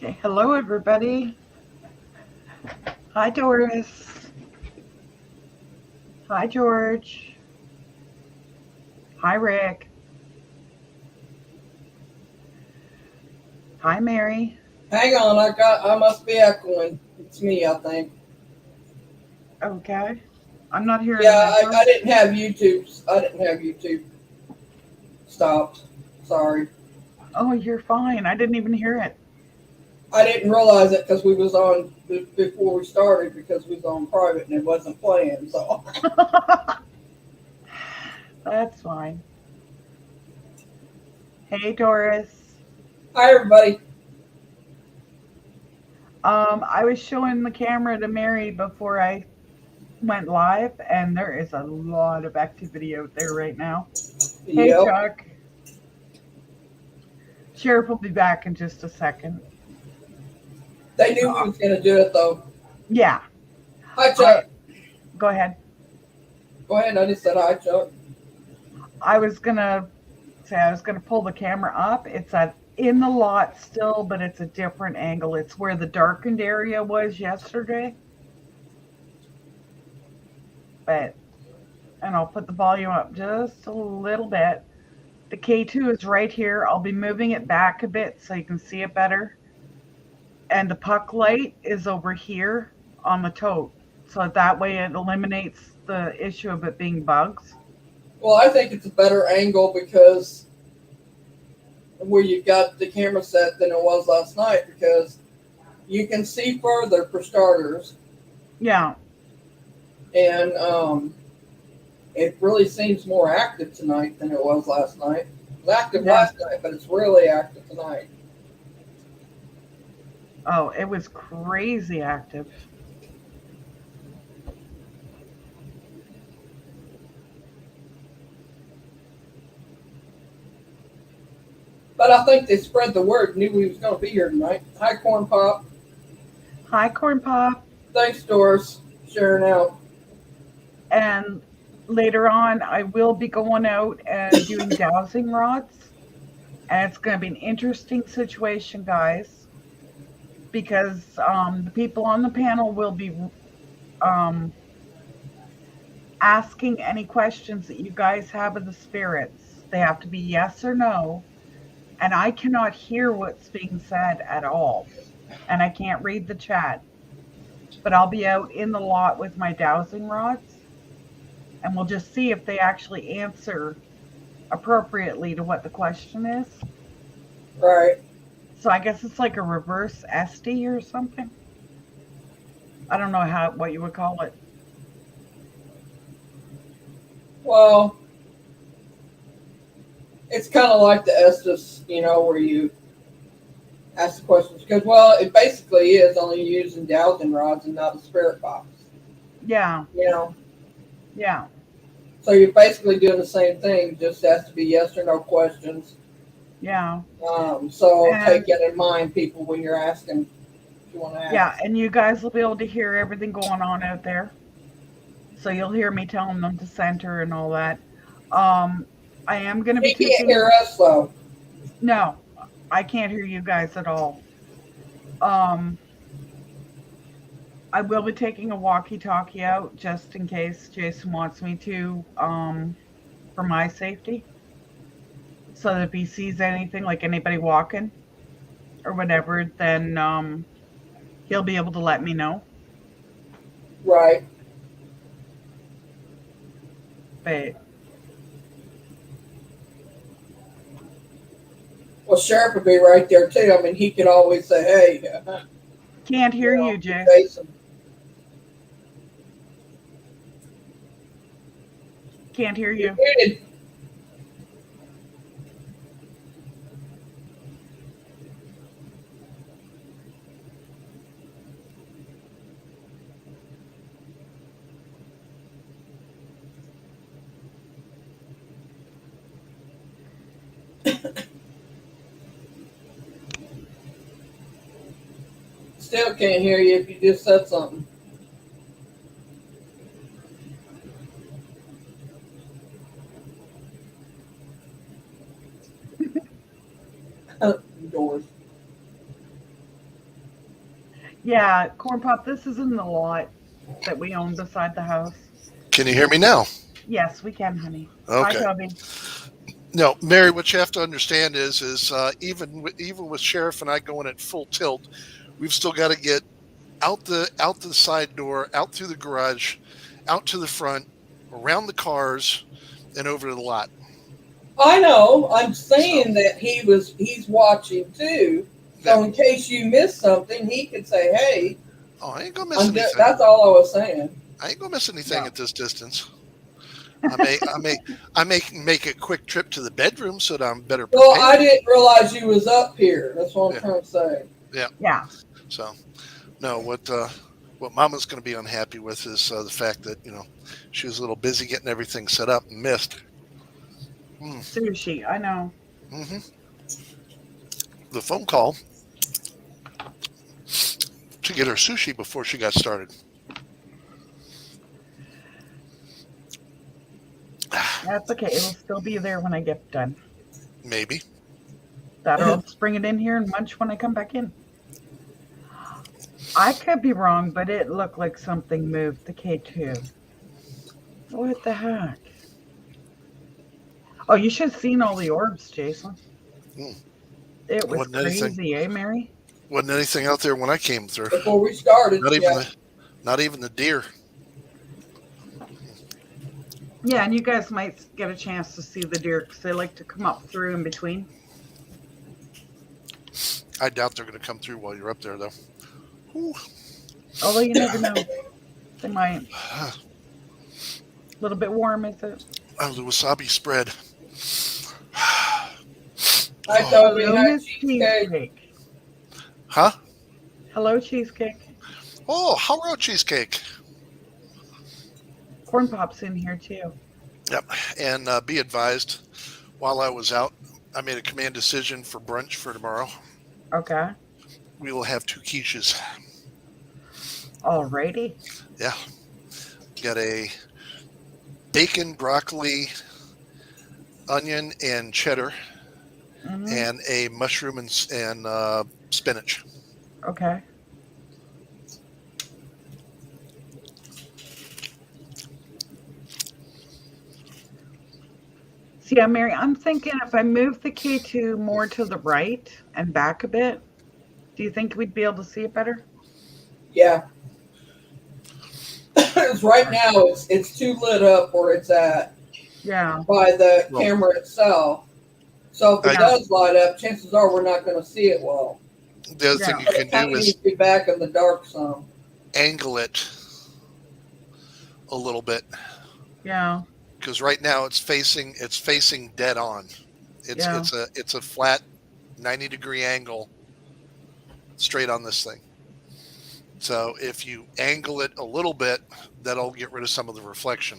Okay, hello everybody. Hi Doris. Hi George. Hi Rick. Hi Mary. Hang on, I must be echoing. It's me, I think. Okay. I'm not hearing Yeah, an I echo. didn't have YouTube. I didn't have YouTube stopped. Sorry, Oh, you're fine. I didn't even hear it. I didn't realize it because we was on before we started because we was on private and it wasn't playing. So, That's fine. Hey Doris. hi everybody. I was showing the camera to Mary before I went live, and there is a lot of activity out there right now. Hey Yep, Chuck. Sheriff will be back in just a second. they knew we Uh, was gonna do it though. yeah, Hi I Chuck. go ahead. Go ahead. I just said hi Chuck. I was gonna say I was gonna pull the camera up. It's at in the lot still, but it's a different angle. It's where the darkened area was yesterday. But and I'll put the volume up just a little bit. The K2 is right here. I'll be moving it back a bit so you can see it better. And the puck light is over here on the tote. So that way it eliminates the issue of it being bugs. Well, I think it's a better angle because where you got the camera set than it was last night because you can see further for starters, Yeah, and it really seems more active tonight than it was last night. It was active yeah. last night, but it's really active tonight. Oh, it was crazy active. But I think they spread the word, knew we was going to be here tonight. Hi, Corn Pop. Hi, Corn Pop. Thanks, Doris, sharing out. And later on, I will be going out and doing dowsing rods. And it's going to be an interesting situation, guys, because the people on the panel will be um, asking any questions that you guys have of the spirits. They have to be yes or no. And I cannot hear what's being said at all. And I can't read the chat. But I'll be out in the lot with my dowsing rods, and we'll just see if they actually answer appropriately to what the question is. Right. So I guess it's like a reverse SD or something. I don't know how what you would call it. Well, it's kind of like the Estes, where you ask the questions. Because, well, it basically is only using dowsing rods and not a spirit box. Yeah, You know? yeah, So you're basically doing the same thing, just has to be yes or no questions. yeah. So take And it in mind, people, when you're asking if you want to yeah, ask. and you guys will be able to hear everything going on out there. So you'll hear me telling them to center and all that. Um, I am going to be He can't taking hear us, though. no, I can't hear you guys at all. Um, I will be taking a walkie-talkie out just in case Jason wants me to, for my safety. So that if he sees anything like anybody walking or whatever, then he'll be able to let me know. Right. But Well, Sheriff would be right there, too. I mean, he could always say, hey, can't hear you, to Jace. Jason. Can't hear You're you. muted. Still can't hear you if you just said something. Doors. Yeah, Corn Pop, this is in the lot that we own beside the house. Can you hear me now? Yes, we can, honey. Hi, Okay. Toby. No, Mary, what you have to understand is even with Sheriff and I going at full tilt, we've still got to get out the side door, out through the garage, out to the front, around the cars, and over to the lot. I know. I'm So saying that he's watching too. yeah. So in case you miss something, he could say, "Hey, Oh, I ain't gonna miss anything. that's all I was saying." I ain't gonna miss anything Yeah. at this distance. I may make a quick trip to the bedroom so that I'm better Well, I prepared. didn't realize you was up here. That's what I'm Yeah, trying to say. yeah. Yeah. So no, what Mama's going to be unhappy with is the fact that she was a little busy getting everything set up and missed. Sushi, I know. Mm-hmm. The phone call to get her sushi before she got started. That's okay. It'll still be there when I get done. Maybe. That'll I'll just bring it in here and munch when I come back in. I could be wrong, but it looked like something moved the K2. What the heck? Oh, you should have seen all the orbs, Jason. Mm. It was Wasn't anything. crazy, eh, Mary? Wasn't anything out there when I came through. Before we started, Not even the deer. Yeah, and you guys might get a chance to see the deer because they like to come up through in between. I doubt they're going to come through while you're up there, though. Whew. Although you never know. They might. A little bit warm, is it? Oh, the wasabi spread. I thought we Hello, had Miss cheesecake. Cheesecake. Huh? Hello, Cheesecake. Oh, hello, cheesecake. Corn Pop's in here, too. Yep. And be advised, while I was out, I made a command decision for brunch for tomorrow. Okay. We will have 2 quiches. Alrighty. Yeah. Got a bacon, broccoli, onion, and cheddar, and a mushroom and spinach. Okay. So yeah, Mary, I'm thinking if I move the K2 more to the right and back a bit, do you think we'd be able to see it better? Yeah. Because right now it's too lit up where it's at Yeah. by the camera itself. So if it I- does light up, chances are we're not going to see it well. The other thing you can It do is needs to be back in the dark some. angle it a little bit, Yeah. because right now it's facing dead on. It's a flat 90-degree angle straight on this thing. So if you angle it a little bit, that'll get rid of some of the reflection.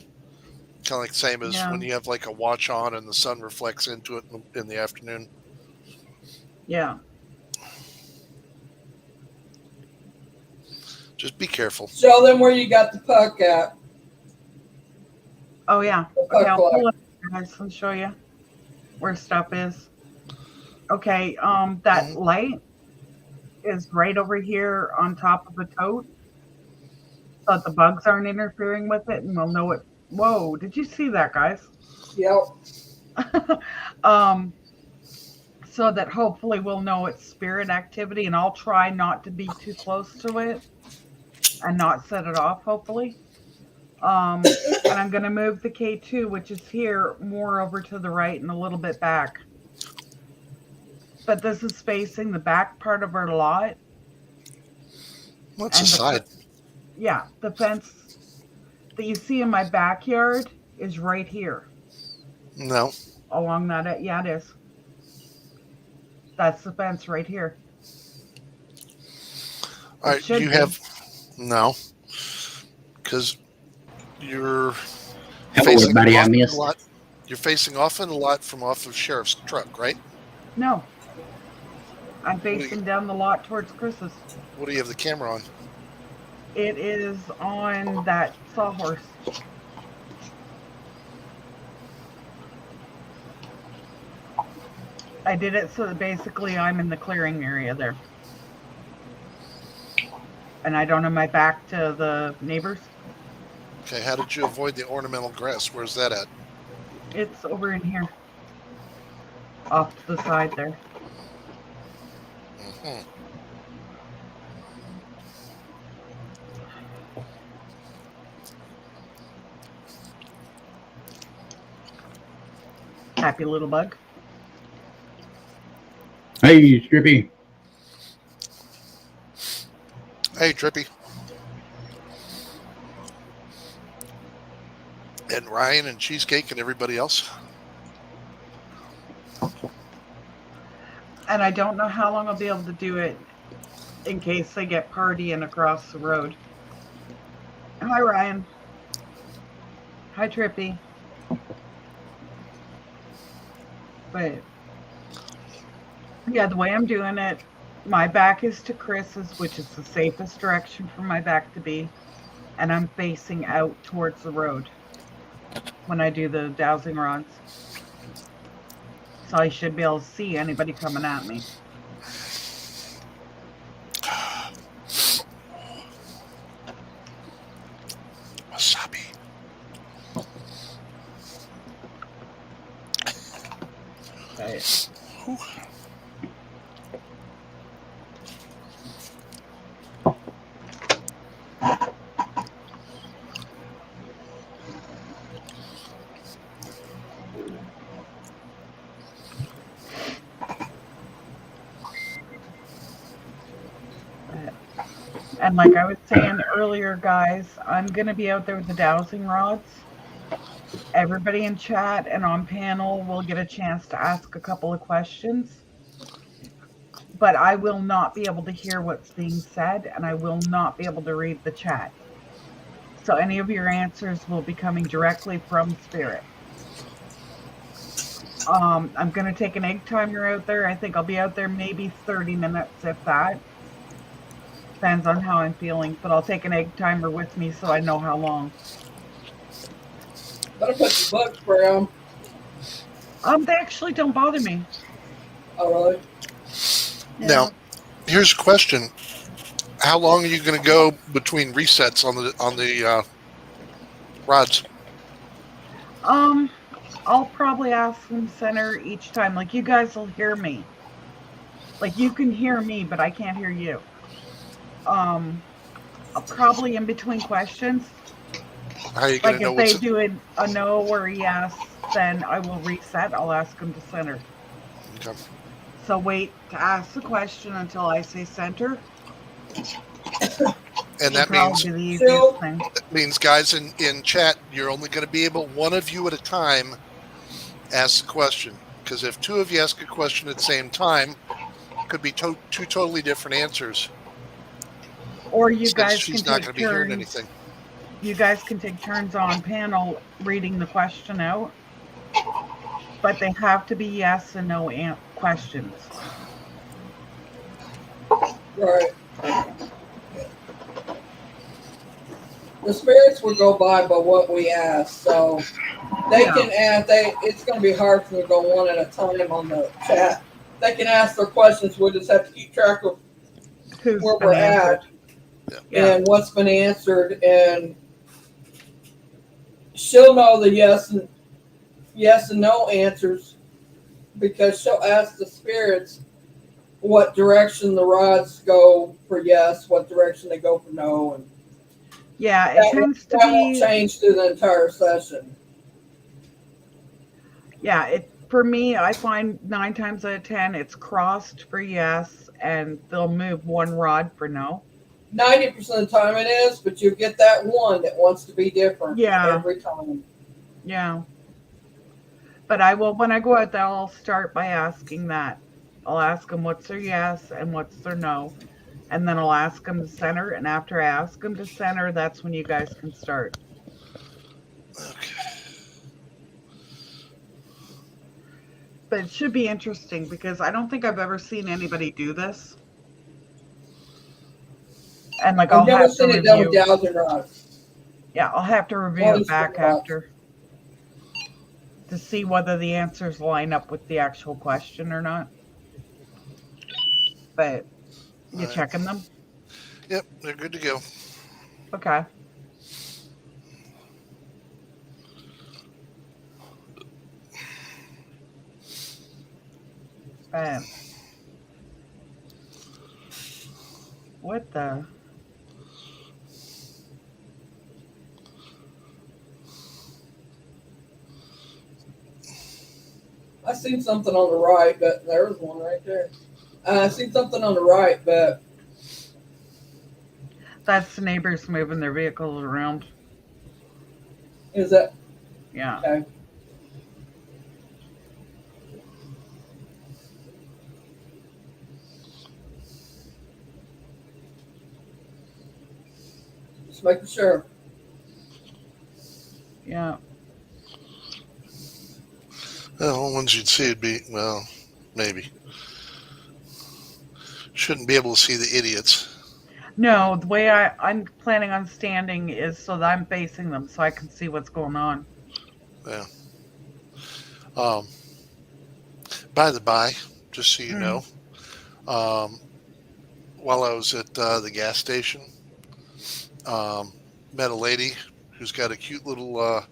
Kind of like the same as when you have like a watch on and the sun reflects into it in the afternoon. Yeah. Just be careful. Show them where you got the puck at. Oh yeah. The puck Okay, I'll pull light. it guys and show you where stuff is. Okay, that light is right over here on top of the tote. So that the bugs aren't interfering with it and we'll know it. Whoa, did you see that, guys? Yep. So that hopefully we'll know it's spirit activity, and I'll try not to be too close to it and not set it off, hopefully. And I'm going to move the K2, which is here, more over to the right and a little bit back. But this is facing the back part of our lot. What's the side? Yeah, the fence that you see in my backyard is right here. No. Along that, yeah, it is. That's the fence right here. All right, you have no, because you're facing everybody, I off a missed. lot. You're facing off in a lot from off of Sheriff's truck, right? No. I'm facing down the lot towards Chris's. What do you have the camera on? It is on that sawhorse. I did it so that basically I'm in the clearing area there. and I don't have my back to the neighbors. Okay, how did you avoid the ornamental grass? Where's that at? It's over in here, off to the side there. Hmm. Happy little bug. Hey, Strippy. Hey, Drippy. And Ryan and Cheesecake and everybody else. And I don't know how long I'll be able to do it in case they get partying across the road. Hi, Ryan. Hi, Trippy. But yeah, the way I'm doing it, my back is to Chris's, which is the safest direction for my back to be. And I'm facing out towards the road when I do the dowsing rods. So I should be able to see anybody coming at me. Wasabi. Right. Whew. And like I was saying earlier, guys, I'm going to be out there with the dowsing rods. Everybody in chat and on panel will get a chance to ask a couple of questions. But I will not be able to hear what's being said, and I will not be able to read the chat. So any of your answers will be coming directly from Spirit. I'm going to take an egg timer out there. I think I'll be out there maybe 30 minutes, if that. Depends on how I'm feeling, but I'll take an egg timer with me so I know how long. Better put some bug spray on. They actually don't bother me. Oh, really? Yeah. Now, here's a question: how long are you going to go between resets on the rods? I'll probably ask them center each time. Like, you guys will hear me. Like, you can hear me, but I can't hear you. Probably in between questions. How are you going Like, to know if they what's do a no or a yes, then I will reset. I'll ask them to center. okay. So wait to ask the question until I say center. And that Probably means the easiest thing. guys in chat, you're only going to be able, one of you at a time, ask the question. Because if two of you ask a question at the same time, could be two totally different answers. Or you Since guys she's can not take going to be hearing turns. anything. You guys can take turns on panel reading the question out, but they have to be yes and no questions. Right. The spirits will go by what we ask, so they can ask. It's going to be hard for them to go one at a time on the chat. They can ask their questions. We'll just have to keep track of Who's where been we're answered. at and what's been answered, and she'll know the yes and no answers because she'll ask the spirits what direction the rods go for yes, what direction they go for no, and it tends to that be won't change through the entire session. Yeah, for me, I find 9 times out of 10 it's crossed for yes, and they'll move one rod for no. 90% of the time it is, but you get that one that wants to be different every time. Yeah. But I will, when I go out there, I'll start by asking that. I'll ask them what's their yes and what's their no. And then I'll ask them to center. And after I ask them to center, that's when you guys can start. Okay. But it should be interesting because I don't think I've ever seen anybody do this. And like, I've never seen it done with dowsing rods. Yeah, I'll have to review it back after to see whether the answers line up with the actual question or not. But you checking them? Yep, they're good to go. Okay. Bam. What the? I seen something on the right, but there was one right there. I seen something on the right, but That's the neighbors moving their vehicles around. is that Yeah. okay? Just making sure. Yeah. Well, the ones you'd see would be, well, maybe. Shouldn't be able to see the idiots. No, the way I'm planning on standing is so that I'm facing them so I can see what's going on. Yeah. Um, by the by, just so you Mm. know, um, while I was at the gas station, um, met a lady who's got a cute little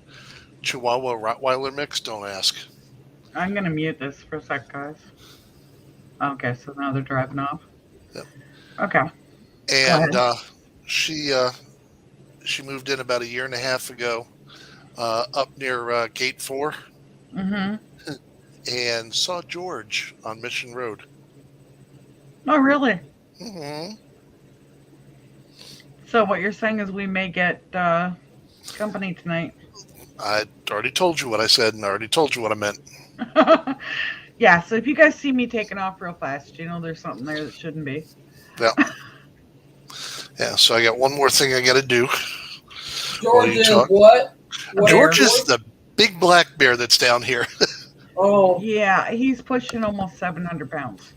Chihuahua Rottweiler mix. Don't ask. I'm gonna mute this for a sec, guys. Okay, so now they're driving off. Yep. Okay, go And ahead. she she moved in about a year and a half ago, up near Gate 4, Mm-hmm. and saw George on Mission Road. Oh, really? Hmm. So what you're saying is we may get company tonight. I already told you what I said, and I already told you what I meant. Yeah, so if you guys see me taking off real fast, you know there's something there that shouldn't be. Yeah. Yeah. So I got one more thing I got to do while George you is talk. what? What is Bear. George is George? the big black bear that's down here. Oh, Yeah, he's pushing almost 700 pounds.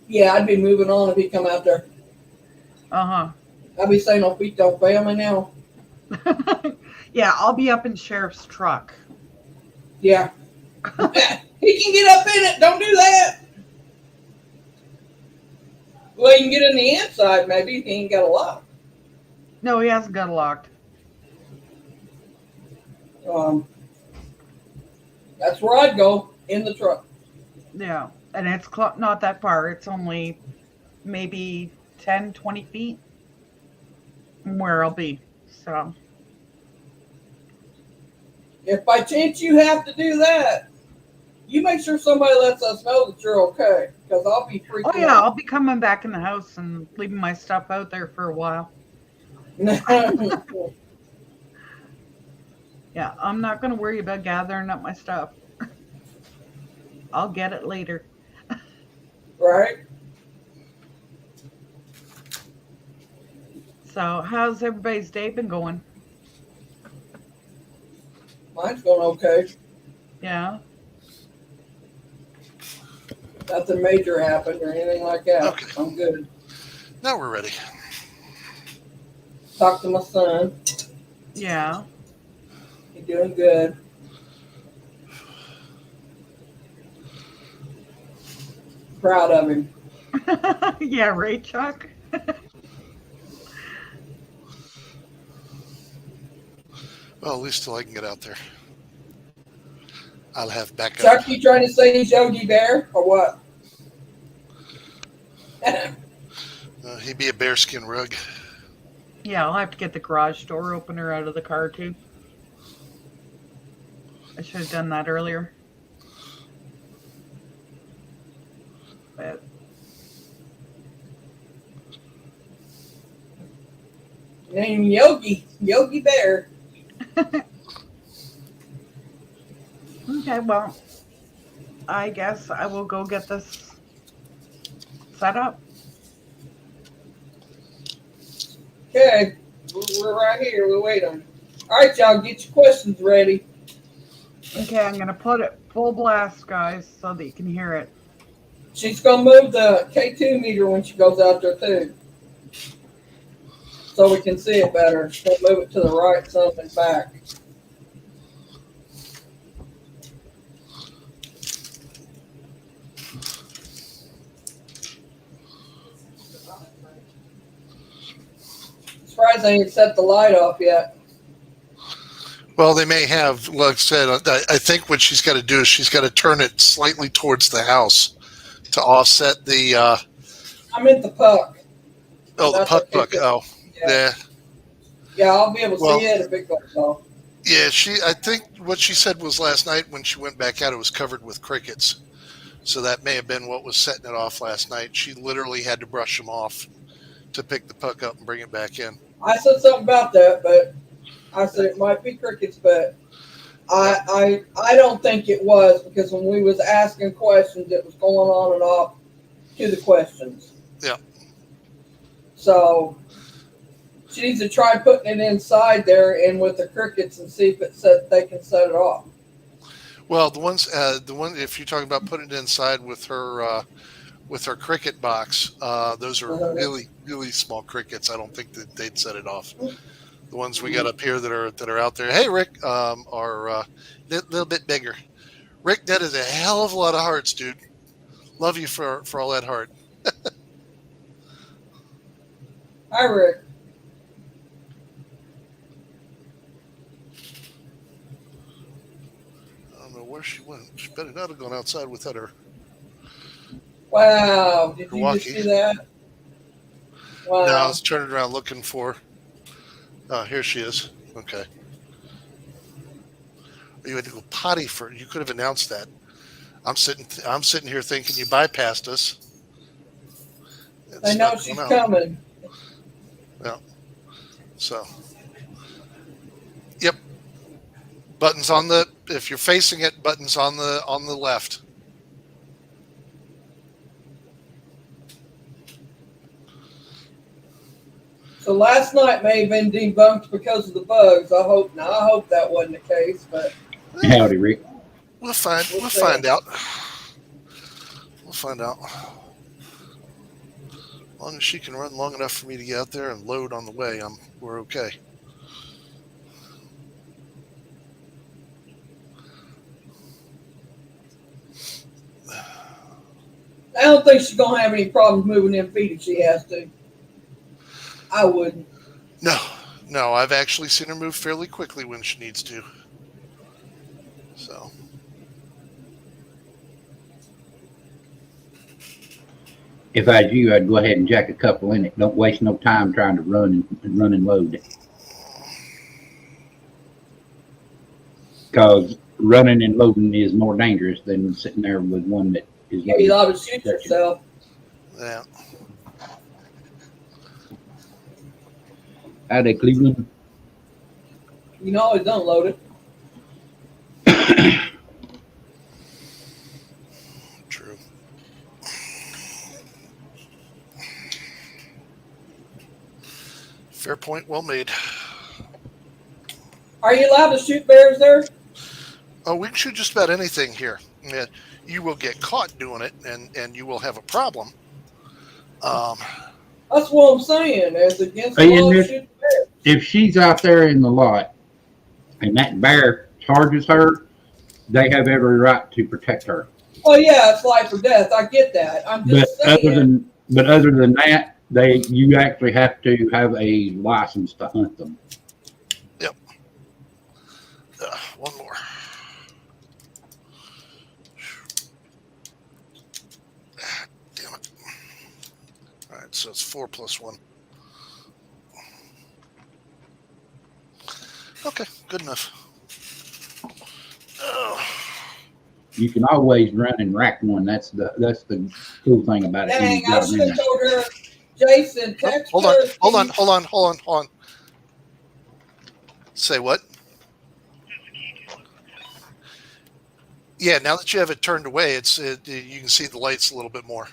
yeah, I'd be moving on if he come out there. Uh I'd be saying, "Oh, feet don't family now." huh. Yeah, I'll be up in sheriff's truck. Yeah, he can get up in it. Don't do that. Well, he can get in the inside. Maybe he ain't got a lock. No, he hasn't got it locked. Um, that's where I'd go in the truck. Yeah, and it's not that far. It's only maybe 10, 20 feet from where I'll be. So, If by chance you have to do that, you make sure somebody lets us know that you're okay, because I'll be oh freaking yeah, out. I'll be coming back in the house and leaving my stuff out there for a while. Yeah, I'm not going to worry about gathering up my stuff. I'll get it later. Right? So, how's everybody's day been going? Mine's going okay. Yeah. Nothing major happened or anything like that. Okay. I'm good. Now we're ready. Talked to my son. Yeah. He's doing good. Proud of him. Yeah, right, Chuck? Well, at least till I can get out there, I'll have backup. Chuck, you trying to say he's Yogi Bear or what? He'd be a bearskin rug. Yeah, I'll have to get the garage door opener out of the car too. I should have done that earlier. But Name Yogi Bear. okay, well, I guess I will go get this set up. Okay, we're right here. We're waiting. All right, y'all, get your questions ready. Okay, I'm gonna put it full blast, guys, so that you can hear it. She's gonna move the K2 meter when she goes out there too, so we can see it better. She'll move it to the right some and back. surprised they ain't set the light off yet. Well, they may have. Like I said, I think what she's got to do is she's got to turn it slightly towards the house to offset the. I meant the puck. The puck. Oh, yeah. Yeah, I'll be able to Well, see it if it goes off. Yeah, I think what she said was last night when she went back out, it was covered with crickets. So that may have been what was setting it off last night. She literally had to brush them off to pick the puck up and bring it back in. I said something about that, but I said it might be crickets, but I don't think it was, because when we was asking questions, it was going on and off to the questions. Yeah. So she needs to try putting it inside there and with the crickets and see if they can set it off. Well, the one if you're talking about putting it inside with her cricket box, those are really, really small crickets. I don't think that they'd set it off. The ones we got up here that are out there. Hey, Rick, are a little bit bigger. Rick, that is a hell of a lot of hearts, dude. Love you for all that heart. Hi, Rick. I don't know where she went. She better not have gone outside without her. Wow, did you just see that? Wow. No, I was turning around looking for her. Oh, here she is. Okay. You had to go potty for. You could have announced that. I'm sitting here thinking you bypassed us. I know she's coming. Yeah. So. Yep. Buttons on the. If you're facing it, buttons on the left. So last night may have been debunked because of the bugs. I hope that wasn't the case, but howdy, Rick. We'll find out. We'll find out. As long as she can run long enough for me to get out there and load on the way, we're okay. I don't think she's gonna have any problems moving them feet if she has to. I wouldn't. No, I've actually seen her move fairly quickly when she needs to. So. If I was you, I'd go ahead and jack a couple in it. Don't waste no time trying to run and load. Because running and loading is more dangerous than sitting there with one that is. You ought to shoot yourself. Yeah. Howdy, Cleveland. You can always unload it. True. Fair point, well made. Are you allowed to shoot bears there? Oh, we can shoot just about anything here. Yeah, you will get caught doing it, and you will have a problem. That's what I'm saying. It's against the law to shoot bears. If she's out there in the lot and that bear charges her, they have every right to protect her. Oh yeah, it's life or death. I get that. I'm just saying. Other than that, you actually have to have a license to hunt them. Yep. One more. Damn it. All right, so it's 4 + 1. Okay, good enough. You can always run and rack one. That's the cool thing about it. Dang, I should have told her, Jason, text Hold on. Say what? Yeah, now that you have it turned away, you can see the lights a little bit more.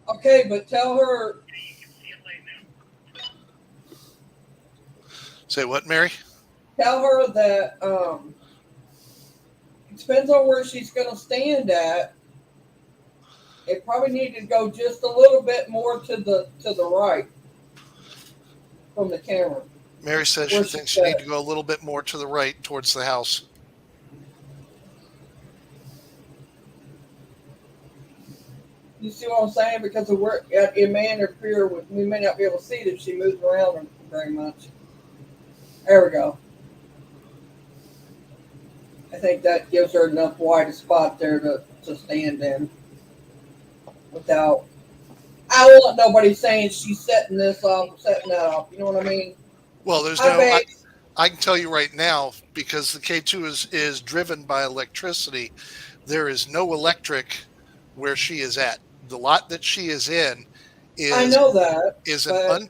Okay, but tell her. Say what, Mary? Tell her that it depends on where she's going to stand at. It probably need to go just a little bit more to the right from the camera. Mary says she thinks you need to go a little bit more to the right towards the house. You see what I'm saying? Because of where it may interfere with, we may not be able to see it if she moves around very much. There we go. I think that gives her enough wide spot there to stand in without. I don't want nobody saying she's setting this up, setting that up. You know what I mean? Well, there's Hi, no. babe. I can tell you right now, because the K2 is driven by electricity. There is no electric where she is at. The lot that she is in I is know that, an but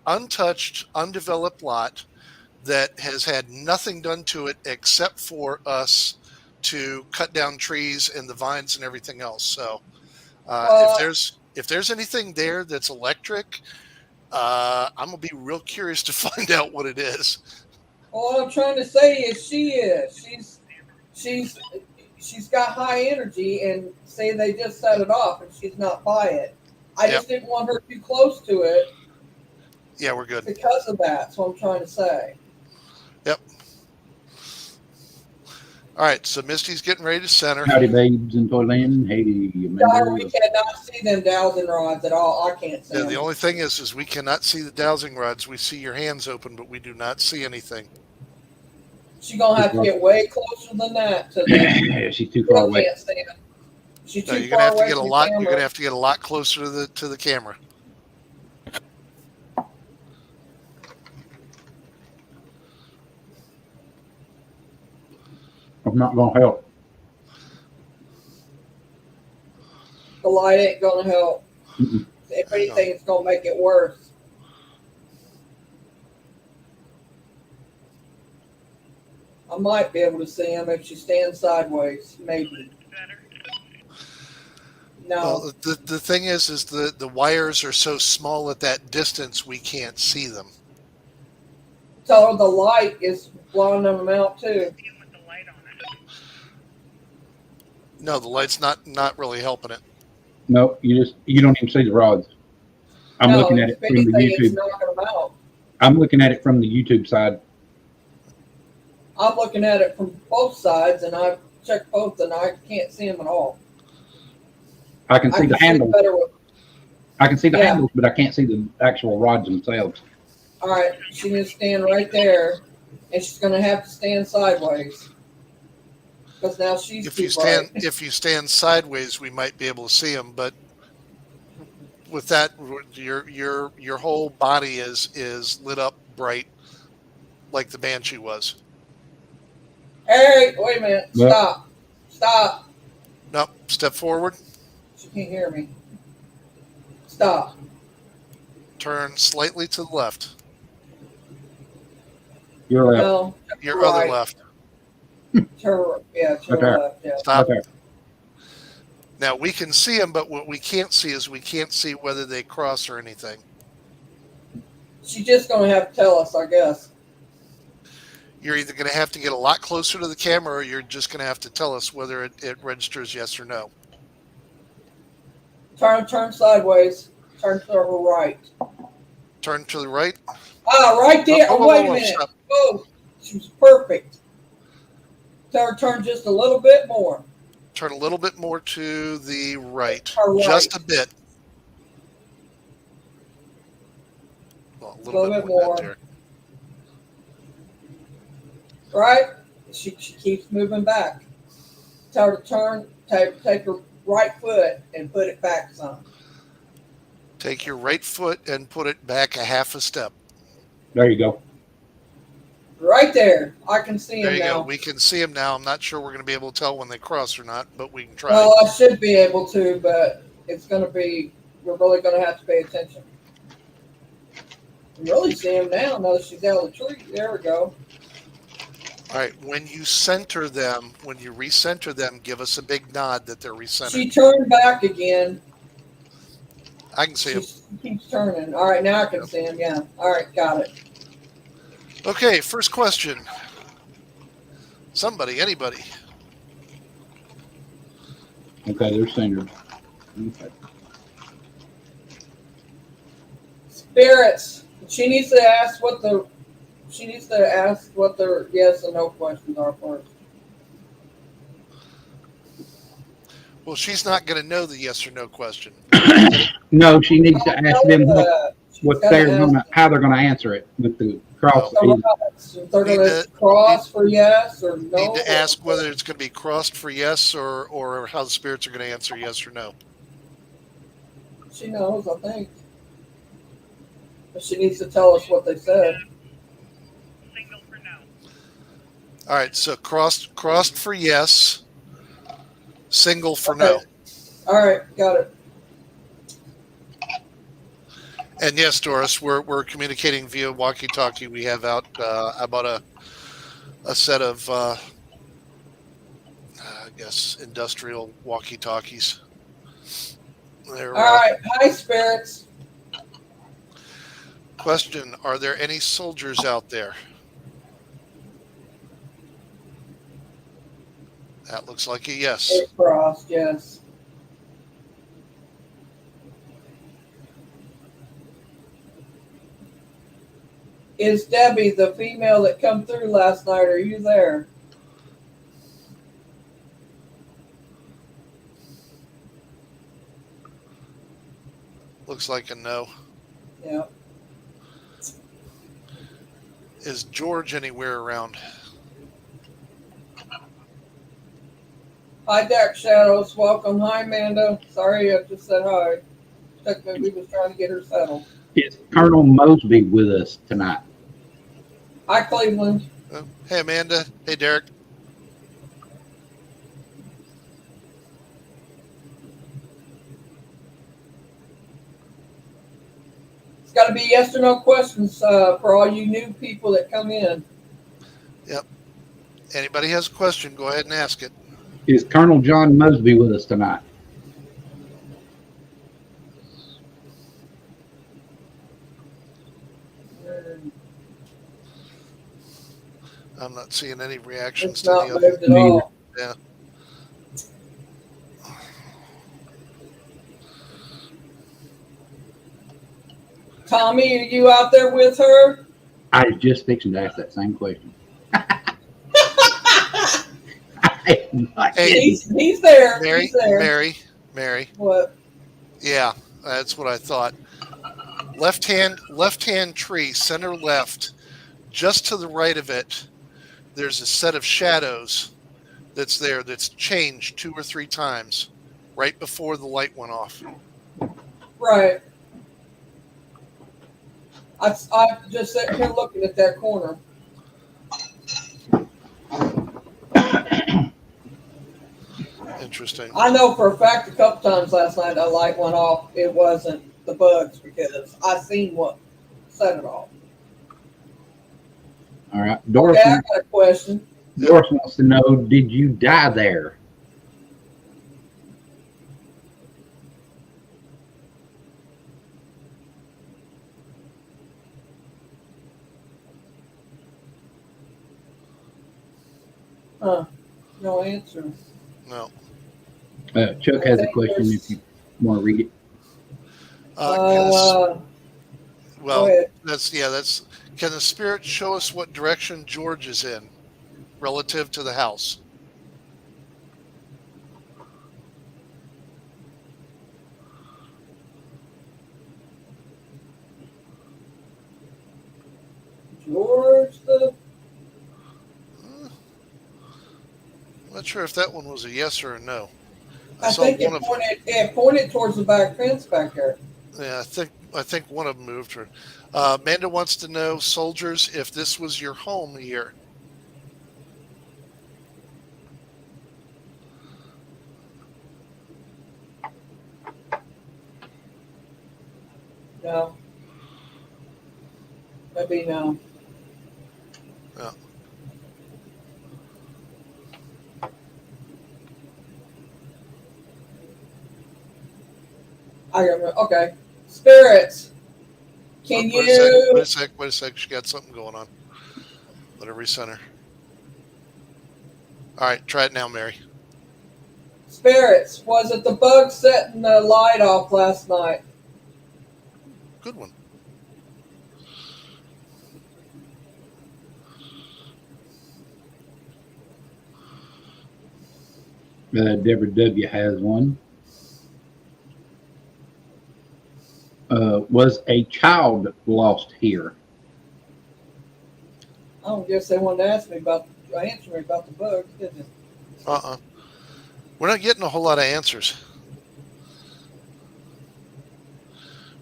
untouched, undeveloped lot that has had nothing done to it except for us to cut down trees and the vines and everything else. So well, if there's anything there that's electric, I'm gonna be real curious to find out what it is. what I'm trying to say is she is. She's she's got high energy, and say they just set it off and she's not by it. I Yep. just didn't want her too close to it Yeah, we're good. because of that. That's what I'm trying to say. Yep. All right, so Misty's getting ready to center. Howdy, babes in Toyland. Hey, Daughter, we member. cannot see them dowsing rods at all. I can't see Yeah, them. the only thing is we cannot see the dowsing rods. We see your hands open, but we do not see anything. She's gonna have to get way closer than that to the. Yeah, she's too far Still away. can't see them. She's No, too you're gonna far have to away get a from the lot. You're camera. gonna have to get a lot closer to the camera. I'm not gonna help. The light ain't gonna help. Mm-mm. If anything, it's gonna make it worse. I might be able to see him if she stands sideways, maybe. No, Well, the thing is the wires are so small at that distance we can't see them. so the light is blowing them out too. No, the light's not really helping it. No, you don't even see the rods. I'm No, looking at it if from the anything, it's YouTube. knocking them out. I'm looking at it from the YouTube side. I'm looking at it from both sides, and I've checked both, and I can't see them at all. I can see the handles. better with. I can see the Yeah. handles, but I can't see the actual rods themselves. All right, she needs to stand right there, and she's going to have to stand sideways because now she's If too you stand bright. if you stand sideways, we might be able to see them, but with that, your whole body is lit up bright like the Banshee was. Hey, wait a minute! Yeah. Stop! Nope. Step forward. She can't hear me. Stop! Turn slightly to the left. You're left. No, Your right. other left. Turn Okay. left. Yeah. Stop. Okay. Now we can see them, but what we can't see is we can't see whether they cross or anything. She's just going to have to tell us, I guess. You're either going to have to get a lot closer to the camera, or you're just going to have to tell us whether it registers yes or no. Turn sideways. Turn to her right. Turn to the right. Ah, right there. Whoa, Oh, whoa, wait whoa, a minute. stop. Oh, she was perfect. Tell her turn just a little bit more. Turn a little bit more to the right. Her right. Just a bit. Well, a little bit more. There. Right? She keeps moving back. Tell her to turn, take her right foot and put it back some. Take your right foot and put it back a half a step. There you go. Right there. I can see There him you now. go. We can see them now. I'm not sure we're going to be able to tell when they cross or not, but we can try. Well, I should be able to, but it's going to be, we're really going to have to pay attention. You really see him now that she's out of the tree. There we go. All right. When you center them, when you recenter them, give us a big nod that they're recentered. She turned back again. I can see them. She keeps turning. All right, now I can see him. Yeah. All right, got it. Okay, first question. Somebody, anybody. Okay, they're centered. Okay. Spirits. She needs to ask what the yes and no questions are first. Well, she's not going to know the yes or no question. No, she needs to ask them She's what gotta they're ask gonna, them. how they're gonna answer it with the cross. So they're going to cross for yes or no? Need to ask whether it's going to be crossed for yes or how the spirits are going to answer yes or no. She knows, I think. But she needs to tell us what they said. Single for no. All right, so crossed for yes, single for no. All right, got it. And yes, Doris, we're communicating via walkie-talkie. We have out about a set of I guess industrial walkie-talkies. All right, hi spirits. Question: are there any soldiers out there? That looks like a yes. It crossed, yes. Is Debbie the female that come through last night? Are you there? Looks like a no. Yeah. Is George anywhere around? Hi, Dark Shadows. Welcome. Hi, Amanda. Sorry, I just said hi. Technically, was trying to get her settled. Is Colonel Mosby with us tonight? Hi, Cleveland. Oh, hey, Amanda. Hey, Derek. It's got to be yes or no questions for all you new people that come in. Yep. Anybody has a question, go ahead and ask it. Is Colonel John Mosby with us tonight? I'm not seeing any reactions It's to not the other. moved at all. Yeah. Tommy, are you out there with her? I was just fixing to ask that same question. Hey, he's there. Mary, He's there. Mary. What? Yeah, that's what I thought. Left hand tree, center left, just to the right of it, there's a set of shadows that's there that's changed 2 or 3 times right before the light went off. Right. I just sitting here looking at that corner. Interesting. I know for a fact a couple times last night that light went off. It wasn't the bugs because I seen what set it off. All right. Doris, Okay, I got a question. Doris wants to know, did you die there? Huh. No answer. No. Chuck has a question if you want to read it. Well, go ahead. that's can the spirit show us what direction George is in relative to the house? George the. I'm not sure if that one was a yes or a no. I think it pointed towards the back fence back there. Yeah, I think one of them moved her. Amanda wants to know, soldiers, if this was your home here. No. Maybe no. Yeah. I remember. Okay. Spirits. Can you? Wait a sec. She got something going on. Let her recenter. All right, try it now, Mary. Spirits. Was it the bug setting the light off last night? Good one. Deborah W. has one. Was a child lost here? don't guess they wanted to answer me about the bugs, did they? We're not getting a whole lot of answers.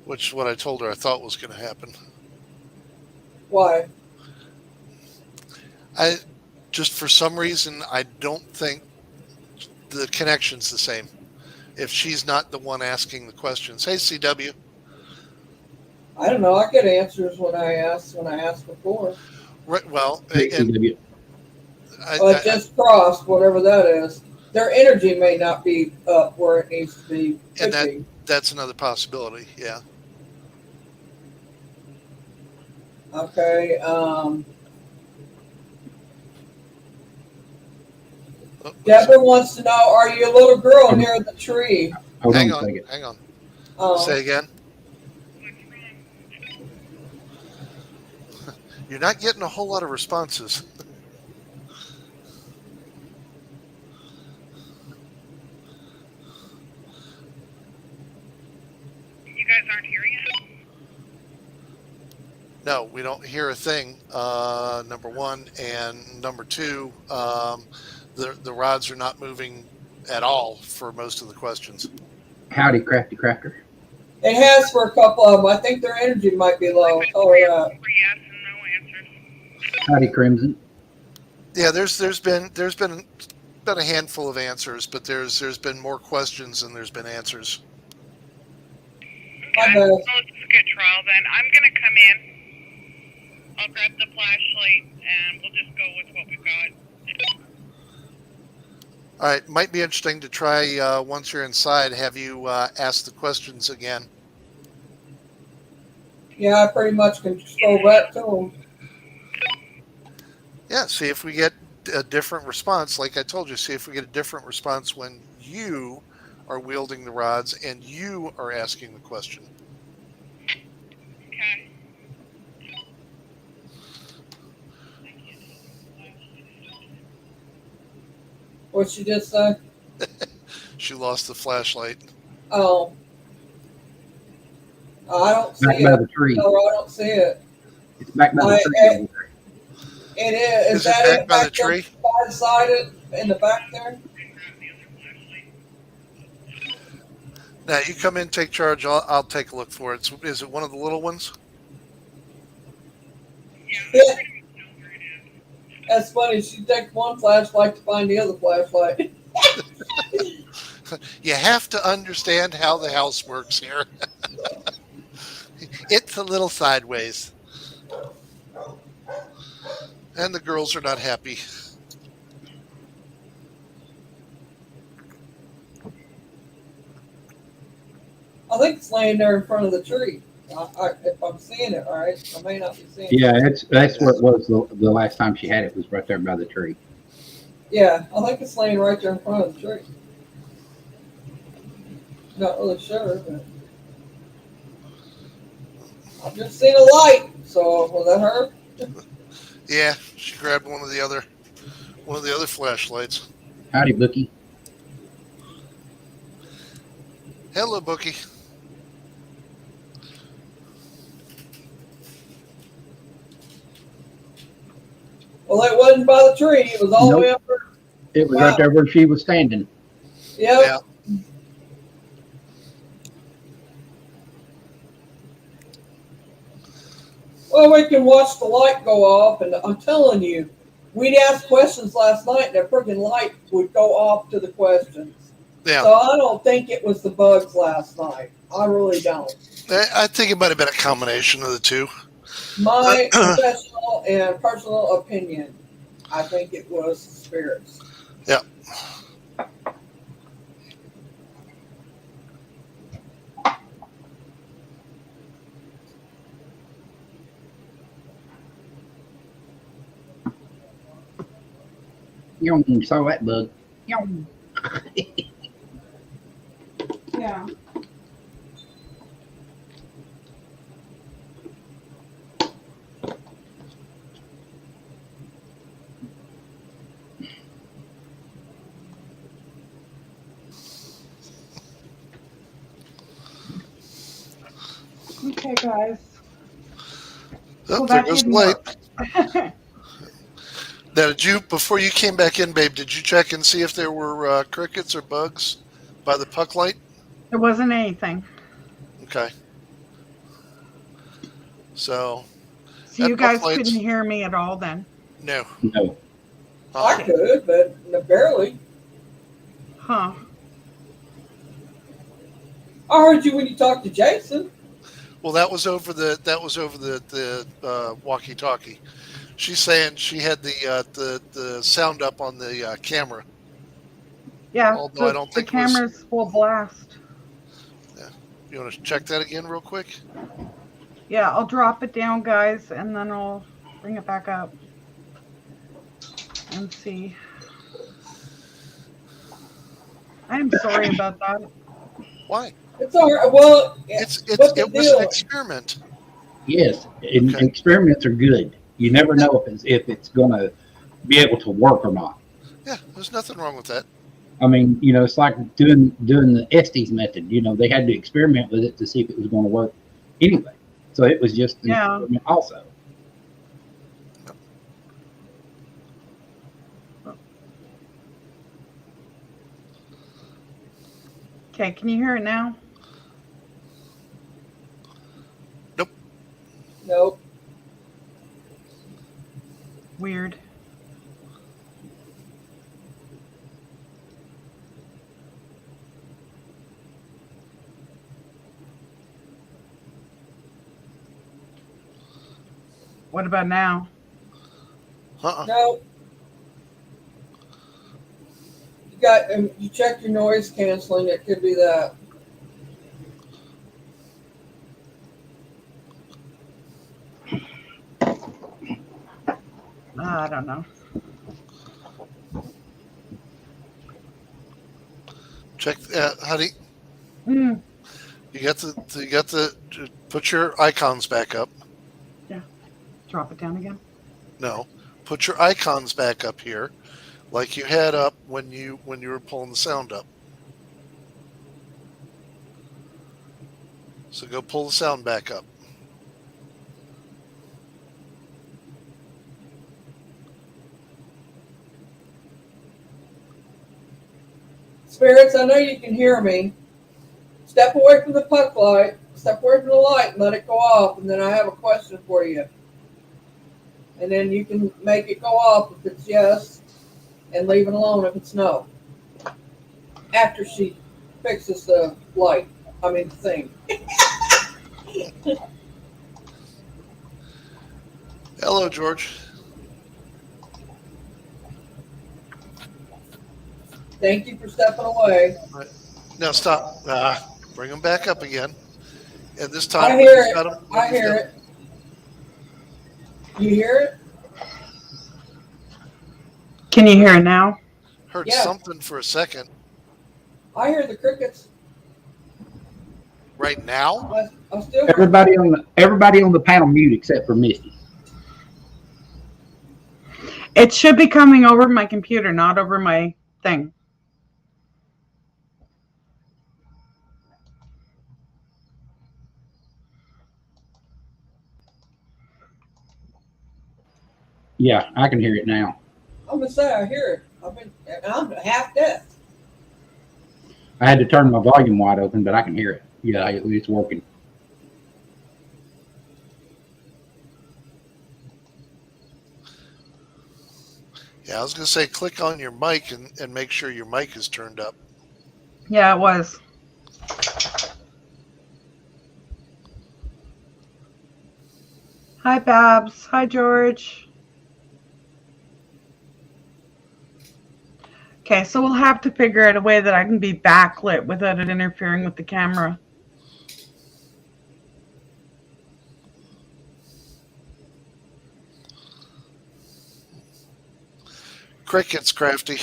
Which is what I told her I thought was going to happen. Why? I just for some reason I don't think the connection's the same. If she's not the one asking the questions. Hey, CW. I don't know. I get answers when I asked before. Right. Well, CW. But just crossed, whatever that is. Their energy may not be up where it needs to be. And that's another possibility. Yeah. Okay. Deborah wants to know: are you a little girl near the tree? Hang on. Say again. You're not getting a whole lot of responses. You guys aren't hearing it? No, we don't hear a thing. Number one, and number two, the rods are not moving at all for most of the questions. Howdy, Crafty Crafter. It has for a couple of them. I think their energy might be low. Three yes and no answers. Howdy, Crimson. Yeah, there's been a handful of answers, but there's been more questions than there's been answers. Okay, well, it's a good trial then. I'm going to come in. I'll grab the flashlight and we'll just go with what we've got. All right, might be interesting to try once you're inside. Have you asked the questions again? Yeah, I pretty much can scroll back to them. Yeah, see if we get a different response. Like I told you, see if we get a different response when you are wielding the rods and you are asking the question. Okay. What'd she just say? She lost the flashlight. Oh. I don't see Back it. by the tree. No, I don't see it. It's back by the tree. It is. Is it back by the tree? Beside it in the back there? Now you come in, take charge. I'll take a look for it. Is it one of the little ones? Yeah. That's funny. She takes one flashlight to find the other flashlight. You have to understand how the house works here. It's a little sideways. And the girls are not happy. I think it's laying there in front of the tree. If I'm seeing it right, I may not be seeing it. Yeah, that's where it was the last time she had it, was right there by the tree. Yeah, I think it's laying right there in front of the tree. Not really sure, but I've just seen a light. So was that her? Yeah, she grabbed one of the other flashlights. Howdy, Bookie. Hello, Bookie. Well, it wasn't by the tree. It was all the way up there. It was right there where she was standing. Yep. Yeah. Well, we can watch the light go off, and I'm telling you, we'd ask questions last night, and the freaking light would go off to the questions. Yeah. So I don't think it was the bugs last night. I really don't. I think it might have been a combination of the two. My professional and personal opinion, I think it was spirits. Yeah. You saw that bug. Yeah. Okay, guys. Oh, Well, there that goes the didn't light. work. Now, did you, before you came back in, babe, did you check and see if there were crickets or bugs by the puck light? There wasn't anything. Okay. So So that you puck guys couldn't light's hear me at all then? no. No. I could, but barely. Huh. I heard you when you talked to Jason. Well, that was over the walkie-talkie. She's saying she had the sound up on the camera. Yeah, Although I don't the think it was. cameras full blast. Yeah. You want to check that again real quick? Yeah, I'll drop it down, guys, and then I'll bring it back up and see. I'm sorry about that. Why? It's all right. Well, what's the It was an deal? experiment. Yes, and Okay. experiments are good. You never know if it's going to be able to work or not. Yeah, there's nothing wrong with that. I mean, it's like doing the Estes method. They had to experiment with it to see if it was going to work anyway. So it was just an experiment also. Okay, can you hear it now? Nope. Weird. What about now? No. You checked your noise canceling. It could be that. I don't know. Check, honey. Mm. You got the. Put your icons back up. Yeah. Drop it down again. No, put your icons back up here, like you had up when you were pulling the sound up. So go pull the sound back up. Spirits, I know you can hear me. Step away from the puck light. Step away from the light and let it go off. And then I have a question for you. And then you can make it go off if it's yes, and leave it alone if it's no. After she fixes the light. I mean, the thing. Hello, George. Thank you for stepping away. Now stop. Bring them back up again. And this time, I hear it. I hear it. You hear it? Can you hear it now? Heard Yeah. something for a second. I hear the crickets. Right now? I still hear Everybody on the panel mute except for Misty. It should be coming over my computer, not over my thing. Yeah, I can hear it now. I'm gonna say I hear it. I'm half deaf. I had to turn my volume wide open, but I can hear it. Yeah, it's working. Yeah, I was going to say click on your mic and make sure your mic is turned up. Yeah, it was. Hi, Babs. Hi, George. Okay, so we'll have to figure out a way that I can be backlit without it interfering with the camera. Crickets, Crafty.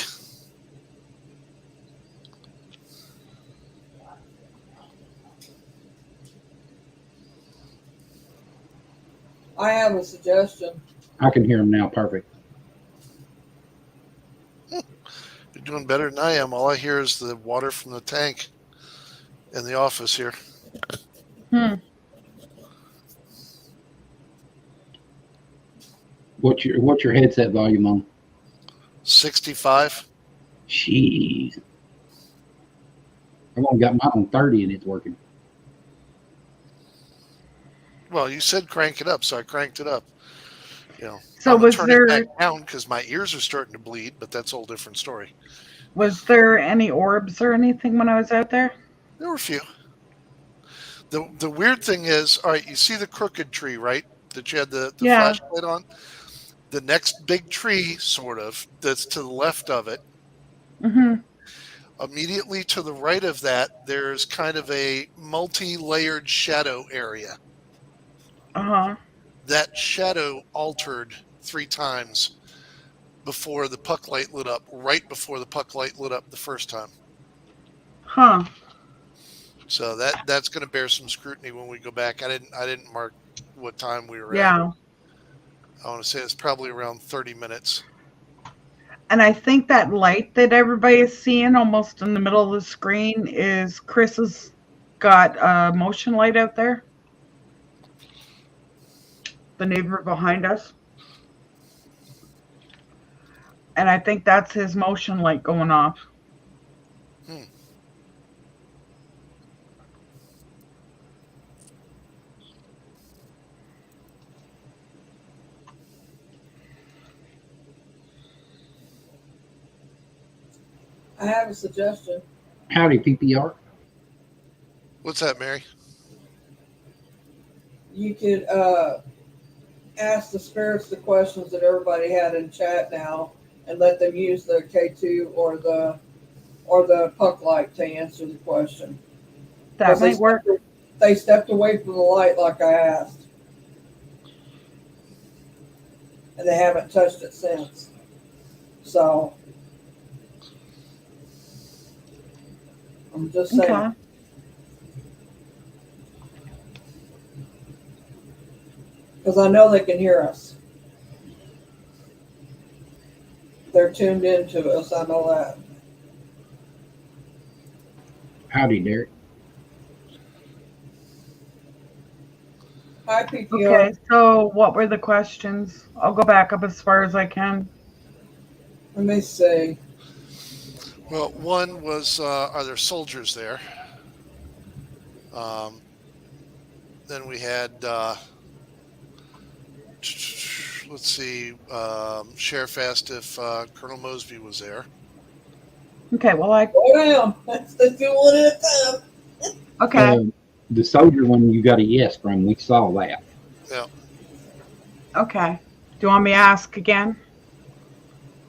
I have a suggestion. I can hear them now perfect. You're doing better than I am. All I hear is the water from the tank in the office here. What's your headset volume on? 65. Jeez. I've only got mine on 30 and it's working. Well, you said crank it up, so I cranked it up. You know, So I'm gonna was turn there it back down because my ears are starting to bleed, but that's a whole different story. any orbs or anything when I was out there? There were a few. The weird thing is, all right, you see the crooked tree, right? That you had the Yeah. flashlight on. The next big tree, sort of, that's to the left of it. Mhm. Immediately to the right of that, there's kind of a multi-layered shadow area. Uh-huh. That shadow altered 3 times before the puck light lit up, right before the puck light lit up the first time. Huh. So that's going to bear some scrutiny when we go back. I didn't mark what time we were at. Yeah. I want to say it's probably around 30 minutes. And I think that light that everybody is seeing almost in the middle of the screen is Chris's got a motion light out there. The neighbor behind us. And I think that's his motion light going off. Hmm. I have a suggestion. Howdy, PPR. What's that, Mary? You could ask the spirits the questions that everybody had in chat now, and let them use the K2 or the puck light to answer the question. That might work. They stepped away from the light like I asked, and they haven't touched it since. So I'm just saying. Okay. Because I know they can hear us. They're tuned into us. I know that. Howdy, Derek. Hi, PPR. Okay, so what were the questions? I'll go back up as far as I can. Let me see. Well, one was, are there soldiers there? Then we had, let's see, Sheriff asked if Colonel Mosby was there. Okay, well, Go down. Let's do one at a time. okay. The soldier one you got a yes from. We saw that. Yeah. Okay. Do you want me to ask again?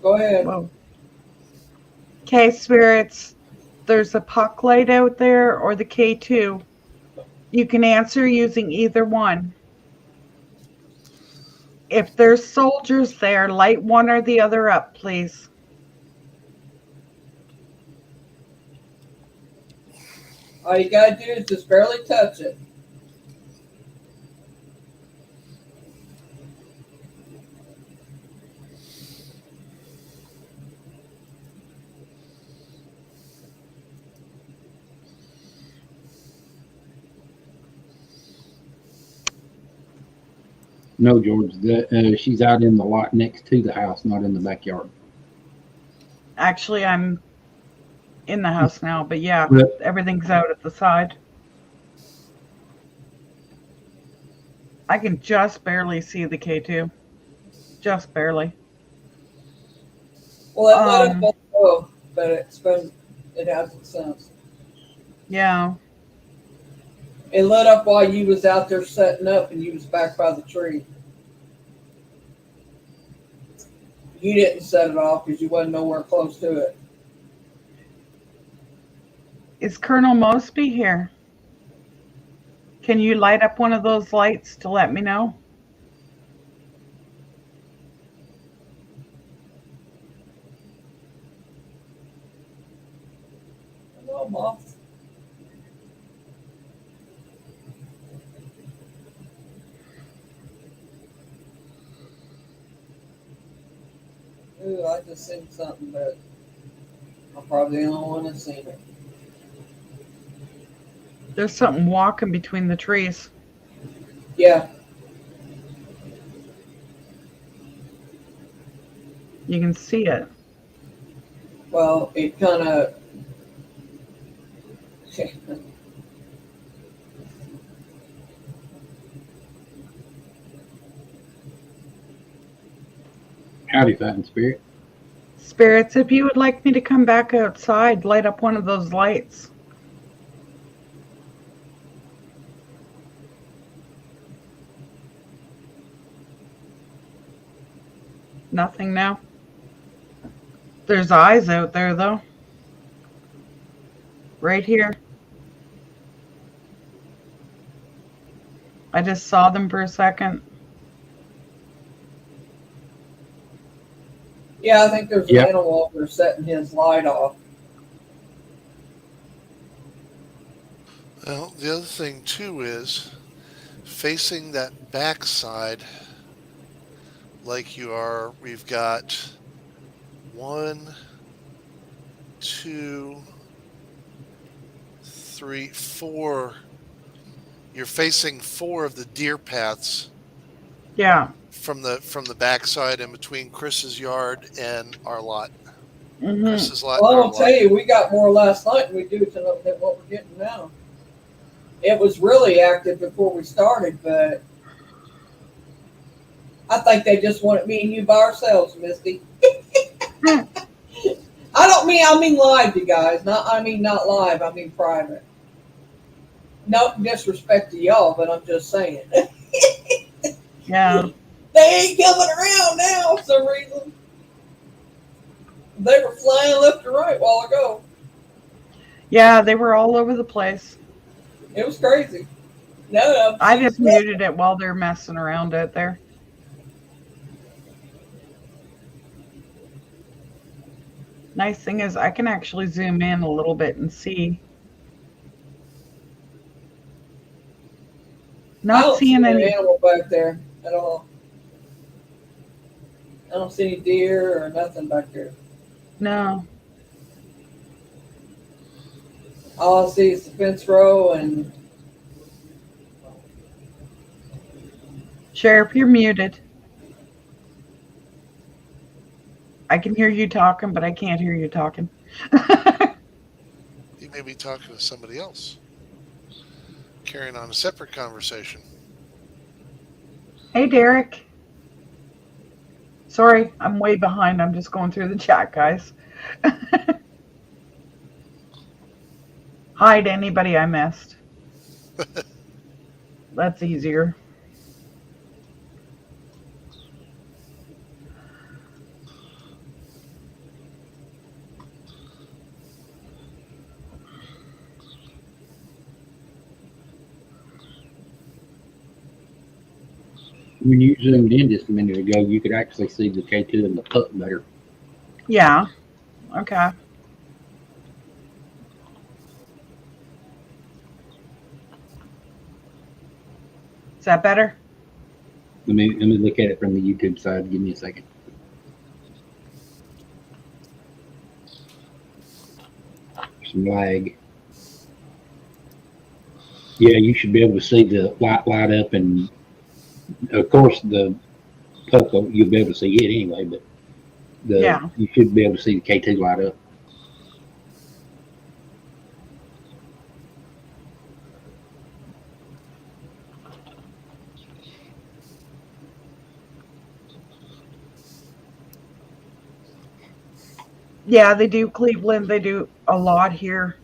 Go ahead. Whoa. Okay, spirits, there's a puck light out there or the K2. You can answer using either one. If there's soldiers there, light one or the other up, please. All you gotta do is just barely touch it. No, George. She's out in the lot next to the house, not in the backyard. Actually, I'm in the house now, but yeah, everything's out at the side. I can just barely see the K2. Just barely. Well, it let us both go, but it hasn't since. Yeah. It lit up while you was out there setting up and you was back by the tree. You didn't set it off because you wasn't nowhere close to it. Is Colonel Mosby here? Can you light up one of those lights to let me know? Hello, Moth. Ooh, I just seen something, but I'm probably the only one that's seen it. There's something walking between the trees. Yeah. You can see it. Well, it kind of. Howdy, fighting spirit. Spirits, if you would like me to come back outside, light up one of those lights. Nothing now. There's eyes out there, though. Right here. I just saw them for a second. Yeah, I think there's an Yep. animal walker setting his light off. Well, the other thing too is facing that backside like you are. We've got 1, 2, 3, 4. You're facing 4 of the deer paths Yeah. from the backside in between Chris's yard and our lot. Mm-hmm. Chris's lot Well, and our I'll tell lot. you, we got more last night than we do tonight than what we're getting now. It was really active before we started, but I think they just wanted me and you by ourselves, Misty. I mean live, you guys. Not live, I mean private. No disrespect to y'all, but I'm just saying. Yeah. They ain't coming around now for some reason. They were flying left and right a while ago. Yeah, they were all over the place. It was crazy. No, I just muted it while they're messing around out there. Nice thing is I can actually zoom in a little bit and see. I Not don't see seeing an any. animal back there at all. I don't see any deer or nothing back there. No. All I see is the fence row and Sheriff, you're muted. I can hear you talking, but I can't hear you talking. You may be talking to somebody else, carrying on a separate conversation. Hey, Derek. Sorry, I'm way behind. I'm just going through the chat, guys. Hi to anybody I missed. That's easier. When you zoomed in just a minute ago, you could actually see the K2 and the pup better. Yeah. Okay. Is that better? Let me look at it from the YouTube side. Give me a second. Some lag. Yeah, you should be able to see the light up, and of course the pup you'll be able to see it anyway. But you should be able to see the K2 light up. Yeah, they do Cleveland. They do a lot here.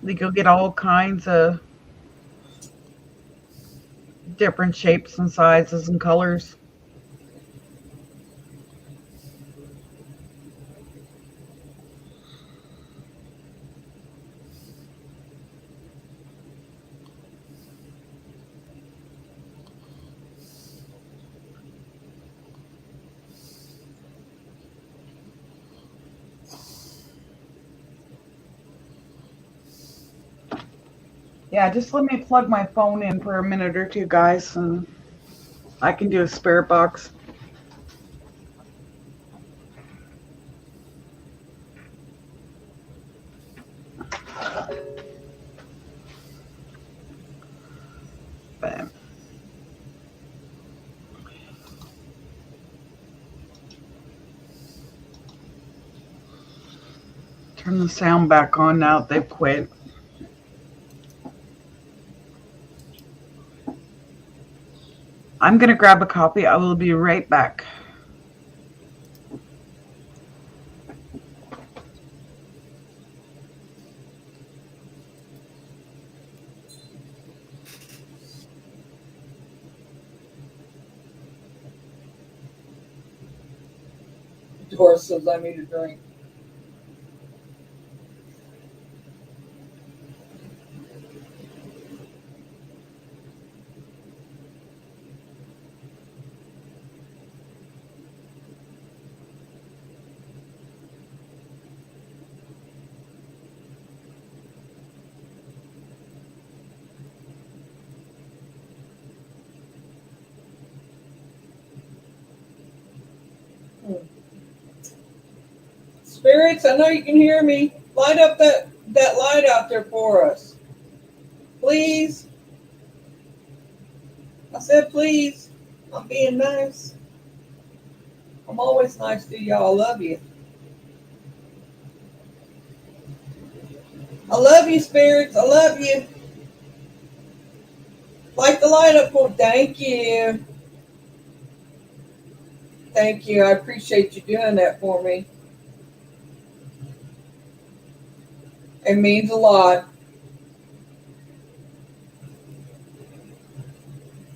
They go get all kinds of different shapes and sizes and colors. Yeah, just let me plug my phone in for a minute or two, guys, and I can do a spirit box. But Turn the sound back on now that they've quit. I'm going to grab a copy. I will be right back. Doris says I need a drink. Spirits, I know you can hear me. Light up that light out there for us. Please. I said please. I'm being nice. I'm always nice to y'all. I love you. I love you, spirits. I love you. Light the light up for. Thank you. Thank you. I appreciate you doing that for me. It means a lot.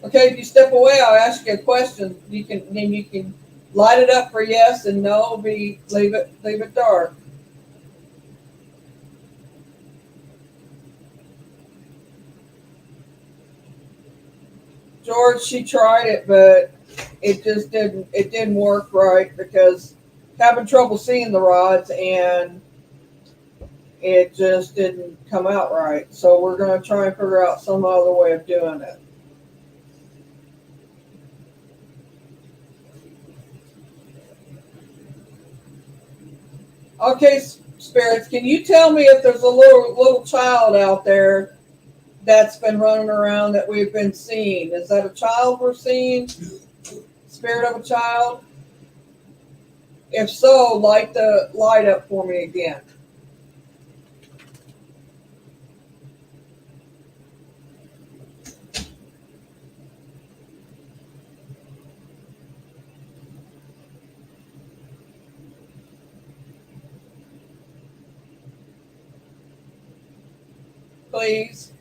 Okay, if you step away, I'll ask you a question. You can light it up for yes and no. Leave it dark. George, she tried it, but it just didn't work right because having trouble seeing the rods and it just didn't come out right. So we're going to try and figure out some other way of doing it. Okay, spirits, can you tell me if there's a little child out there that's been running around that we've been seeing? Is that a child we're seeing? Spirit of a child? If so, light the light up for me again. Please.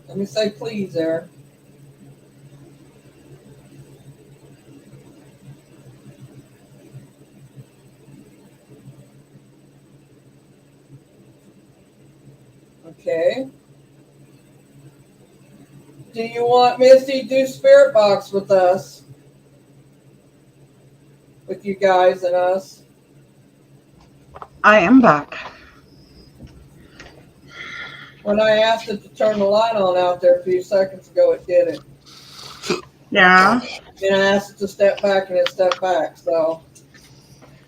Let me say please there. Okay. Do you want Misty to do Spirit Box with us? With you guys and us? I am back. When I asked it to turn the light on out there a few seconds ago, it did it. Yeah. Then I asked it to step back, and it stepped back. So,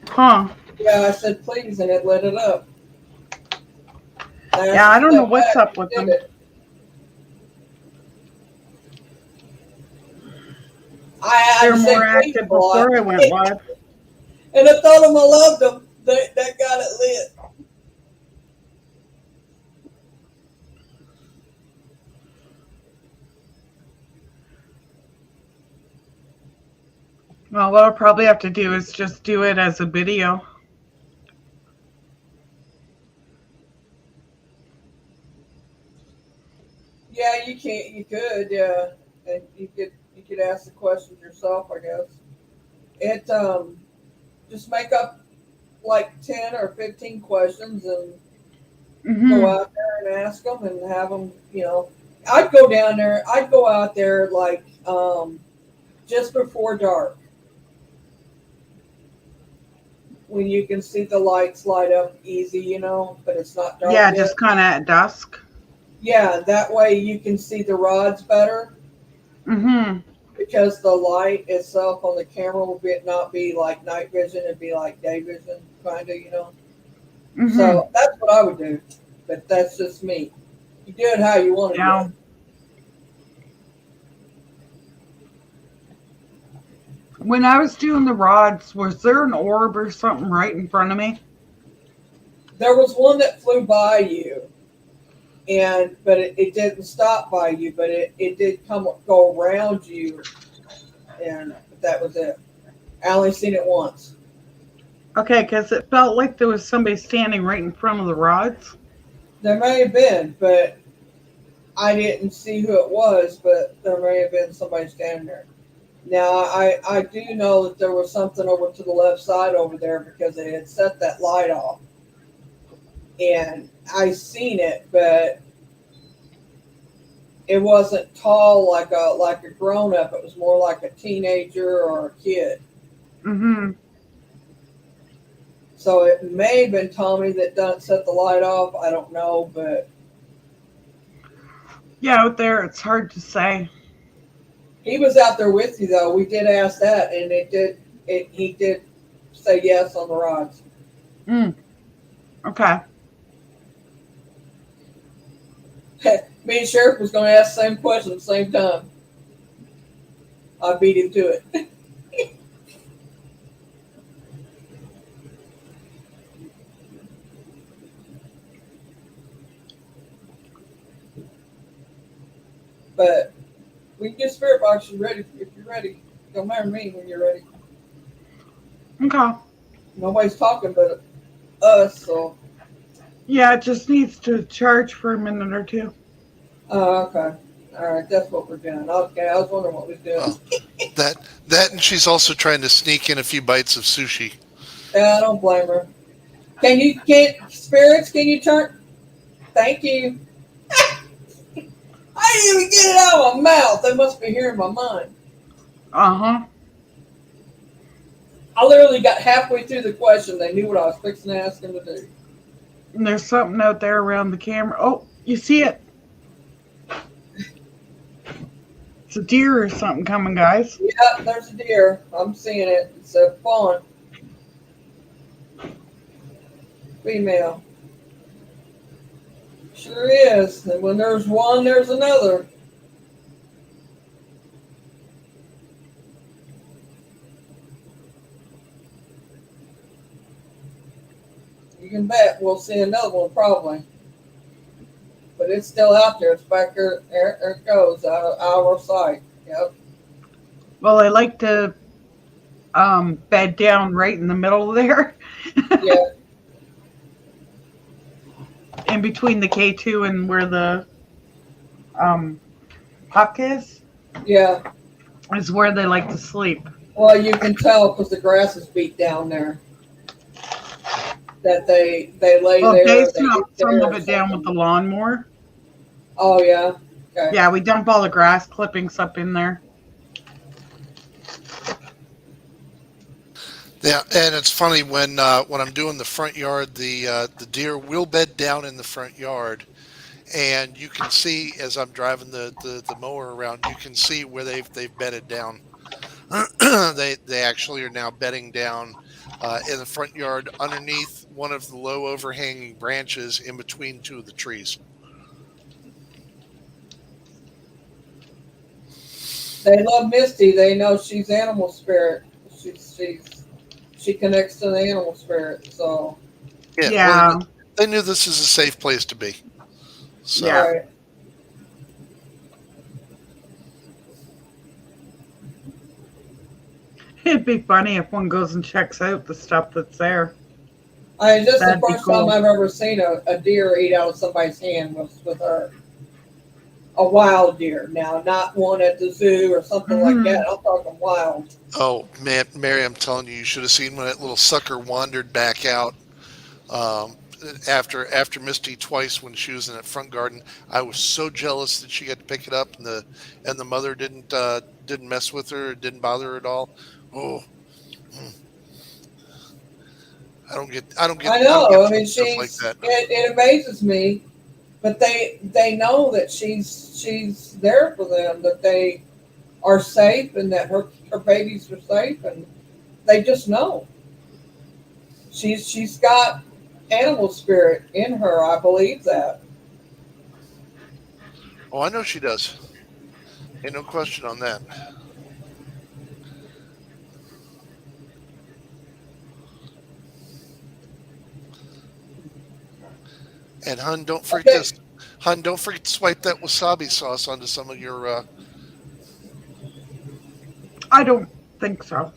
Huh. yeah, I said please, and it lit it up. Yeah, I don't know what's up with them. They were more active before I went live. And I told them I loved them. That got it lit. Well, what I'll probably have to do is just do it as a video. Yeah, you can't. You could, yeah, and you could ask the questions yourself, I guess. It just make up like 10 or 15 questions and go out there and ask them and have them. I'd go down there. I'd go out there like just before dark when you can see the lights light up easy, but it's not dark. Yeah, yet. just kind of at dusk. Yeah, that way you can see the rods better. Because the light itself on the camera will not be like night vision, it'd be like day vision, kind of, So that's what I would do, but that's just me. You do it how you want to do it. When I was doing the rods, was there an orb or something right in front of me? There was one that flew by you, but it didn't stop by you, but it did go around you, and that was it. I only seen it once. Okay, because it felt like there was somebody standing right in front of the rods. There may have been, but I didn't see who it was, but there may have been somebody standing there. Now, I do know that there was something over to the left side over there because they had set that light off. And I seen it, but it wasn't tall like a grown up. It was more like a teenager or a kid. Mm-hmm. So it may have been Tommy that done set the light off. I don't know, but Yeah, out there, it's hard to say. he was out there with you though. We did ask that, and he did say yes on the rods. Okay. Me and Sheriff was going to ask the same question at the same time. I beat him to it. But we can get spirit boxes ready if you're ready. Don't matter to me when you're ready. Okay. Nobody's talking but us, so. Yeah, it just needs to charge for a minute or two. Oh, okay. All right, that's what we're doing. Okay, I was wondering what we're doing. Oh, that, and she's also trying to sneak in a few bites of sushi. Yeah, I don't blame her. Can you turn? Thank you. I didn't even get it out of my mouth. They must be hearing my mind. Uh-huh. I literally got halfway through the question. They knew what I was fixing to ask them to do. And there's something out there around the camera. Oh, you see it? It's a deer or something coming, guys. Yeah, there's a deer. I'm seeing it. It's a fawn. Female. Sure is. And when there's one, there's another. You can bet we'll see another one probably. But it's still out there. It's back there. There it goes, out of our sight. Yep. Well, I like to bed down right in the middle there. Yeah. In between the K2 and where the puck is Yeah. where they like to sleep. Well, you can tell because the grass is beat down there. That they lay Well, there. they They snuck get some there of it down with the lawnmower. Oh, yeah. Okay. Yeah, we dump all the grass clippings up in there. Yeah, and it's funny when I'm doing the front yard, the deer will bed down in the front yard, and you can see as I'm driving the mower around, you can see where they've bedded down. They actually are now bedding down in the front yard underneath one of the low overhanging branches in between two of the trees. They love Misty. They know she's animal spirit. She connects to the animal spirit. So Yeah. Well, they knew this is a safe place to be. So. Yeah. right. It'd be funny if one goes and checks out the stuff that's there. I mean, this is the That'd be first cool. time I've ever seen a deer eat out of somebody's hand was with her. A wild deer. Now, not one at the zoo or something like that. I'm talking wild. Oh man, Mary, I'm telling you, you should have seen when that little sucker wandered back out. After Misty twice when she was in that front garden, I was so jealous that she got to pick it up and the mother didn't mess with her, didn't bother her at all. Oh, I don't get. I know. I mean, stuff like that. It amazes me, but they know that she's there for them, that they are safe, and that her babies are safe, and they just know. She's got animal spirit in her. I believe that. Oh, I know she does. Ain't no question on that. And hun, don't forget Okay. this. Hun, don't forget to swipe that wasabi sauce onto some of your. I don't think so.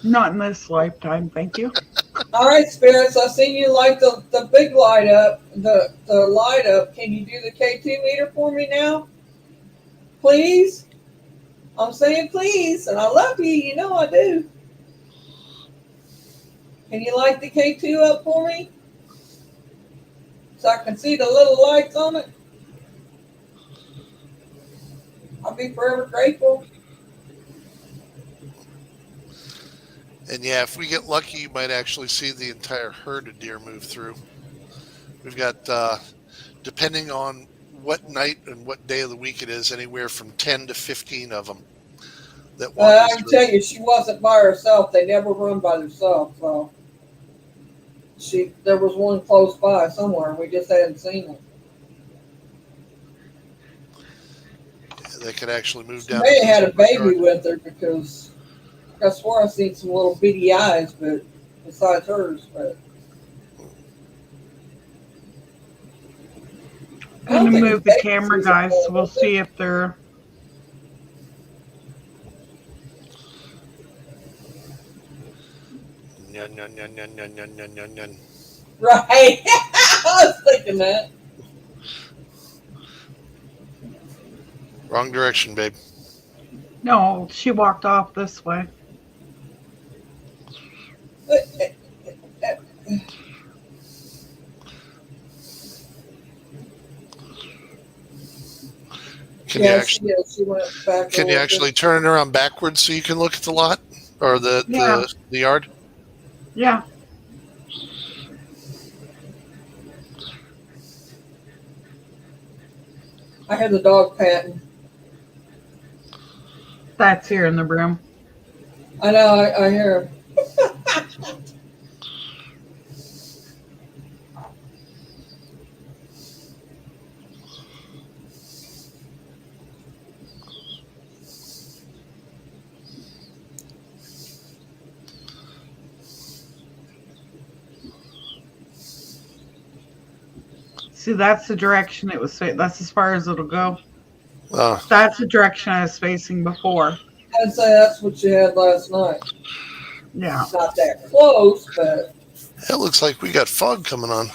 Not in this lifetime, thank you. All right, spirits. I seen you light the big light up. The light up. Can you do the K2 meter for me now, please? I'm saying please, and I love you. You know I do. Can you light the K2 up for me so I can see the little lights on it? I'll be forever grateful. And yeah, if we get lucky, you might actually see the entire herd of deer move through. We've got, depending on what night and what day of the week it is, anywhere from 10 to 15 of them that wander I can through. tell you, she wasn't by herself. They never run by themselves. So there was one close by somewhere. We just hadn't seen it. Yeah, they could actually move She down. may have had a baby yard. with her because I swore I seen some little beady eyes, but besides hers, but. I'm going to move the camera, guys, so we'll see if they're... Right. I was thinking that. Wrong direction, babe. No, she walked off this way. Can you actually, she went back. can you actually turn it around backwards so you can look at the lot or the yard? Yeah. I heard the dog panting. That's here in the room. I know, I hear him. See, that's the direction it was. That's as far as it'll go. Oh. That's the direction I was facing before. I'd say that's what you had last night. Yeah. Not that close, but. It looks like we got fog coming on.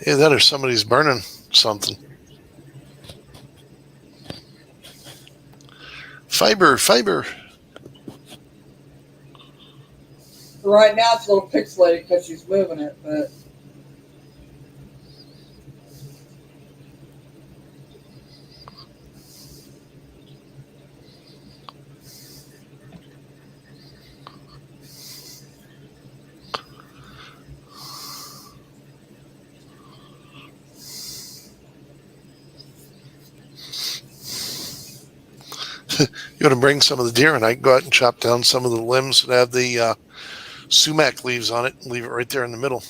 Yeah, that or somebody's burning something. Fiber. Right now it's a little pixelated because she's moving it, but. You want to bring some of the deer, and I can go out and chop down some of the limbs that have the sumac leaves on it and leave it right there in the middle.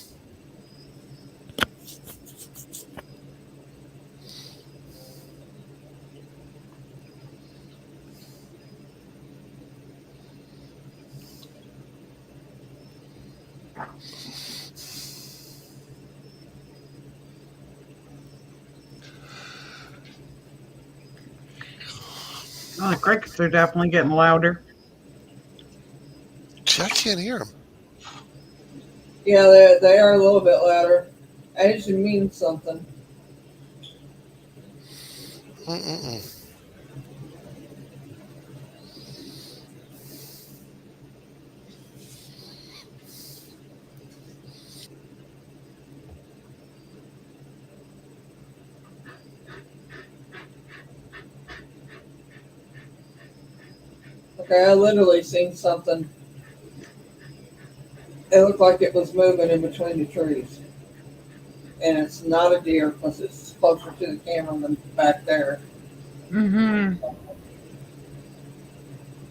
Oh, the crickets are definitely getting louder. Gee, I can't hear them. Yeah, they are a little bit louder. That usually means something. Okay, I literally seen something. It looked like it was moving in between the trees. And it's not a deer because it's closer to the camera than back there. Mm-hmm.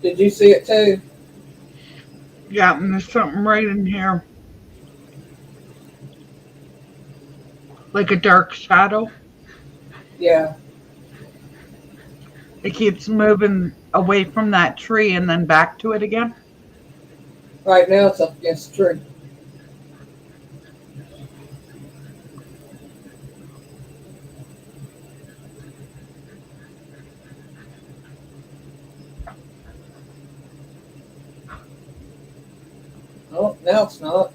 Did you see it too? Yeah, and there's something right in here. Like a dark shadow. Yeah. It keeps moving away from that tree and then back to it again. Right now it's up against the tree. Oh, now it's not.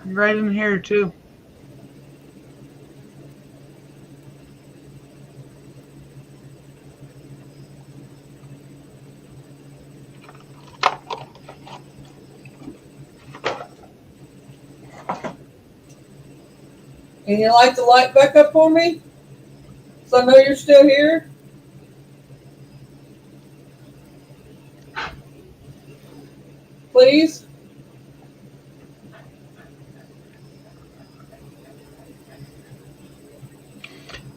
Right in here too. Can you light the light back up for me? So I know you're still here. Please?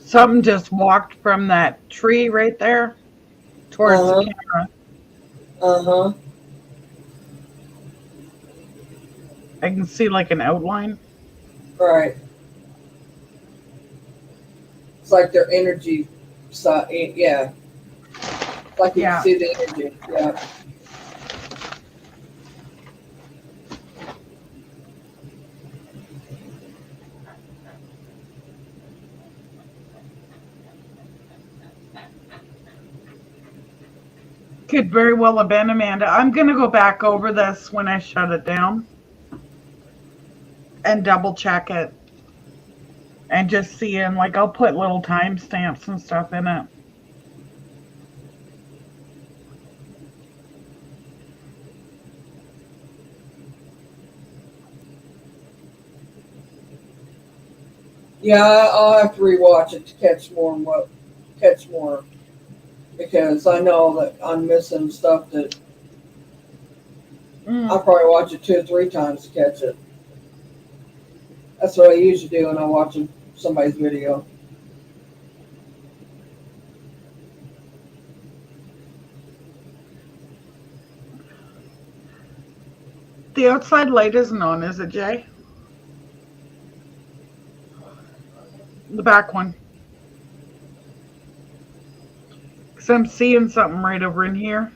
Something just walked from that tree right there towards the Uh-huh. camera. Uh-huh. I can see like an outline. Right. It's like their energy yeah. It's like you can Yeah. see the energy. Yeah. Could very well have been Amanda. I'm going to go back over this when I shut it down and double check it and just see. And like, I'll put little timestamps and stuff in it. Yeah, I'll have to rewatch it to catch more because I know that I'm missing stuff that I'll probably watch it 2 or 3 times to catch it. That's what I usually do when I'm watching somebody's video. The outside light isn't on, is it, Jay? The back one. Because I'm seeing something right over in here.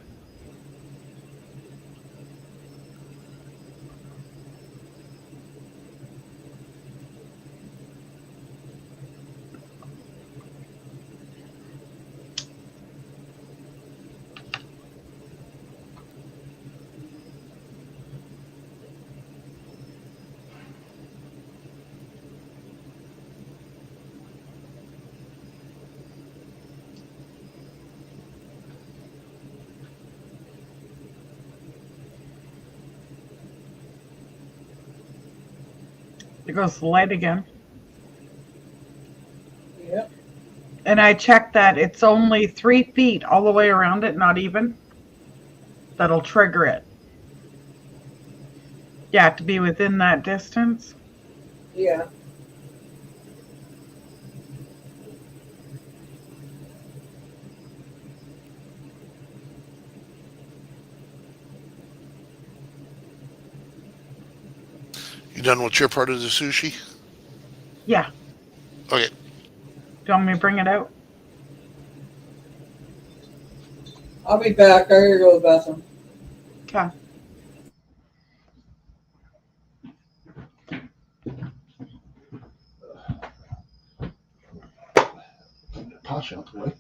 There goes the light again. Yep. And I checked that it's only 3 feet all the way around it, not even. That'll trigger it. Yeah, to be within that distance. Yeah. You done with your part of the sushi? Yeah. Okay. Do you want me to bring it out? I'll be back. I gotta go to the bathroom. Okay. Toss out the way.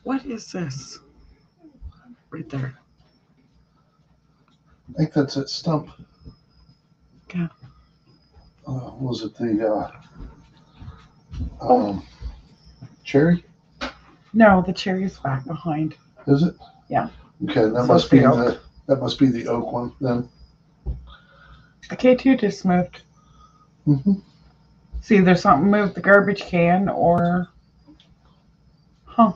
What is this? Right there. I think that's that stump. Okay. Was it the cherry? No, the cherry's back behind. Is it? Yeah. Okay, that So must be the oak. the oak one then. The K2 just moved. Mm-hmm. See, there's something moved the garbage can or. Huh.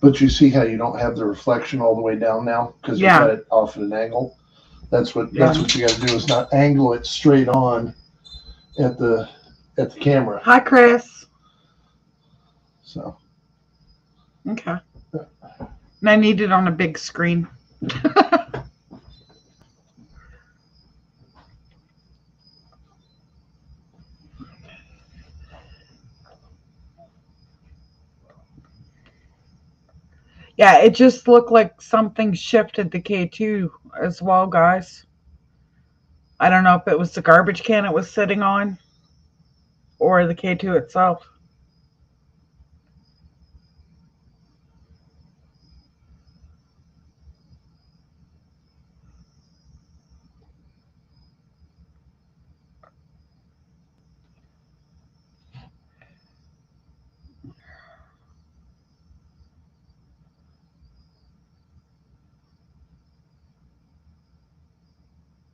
But you see how you don't have the reflection all the way down now because Yeah. you got it off at an angle. That's what Yeah. you got to do is not angle it straight on at the camera. Hi, Chris. So Okay. And I need it on a big screen. Yeah, it just looked like something shifted the K2 as well, guys. I don't know if it was the garbage can it was sitting on or the K2 itself.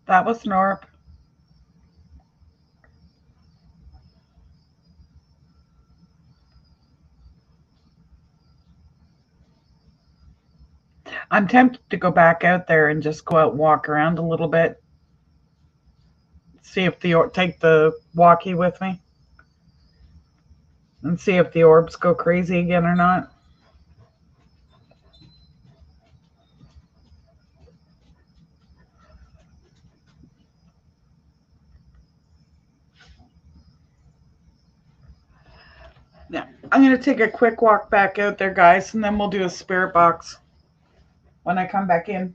That was Norp. I'm tempted to go back out there and just go out and walk around a little bit. See if take the walkie with me and see if the orbs go crazy again or not. Yeah, I'm going to take a quick walk back out there, guys, and then we'll do a spirit box when I come back in.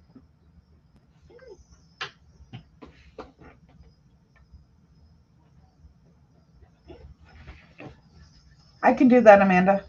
I can do that, Amanda.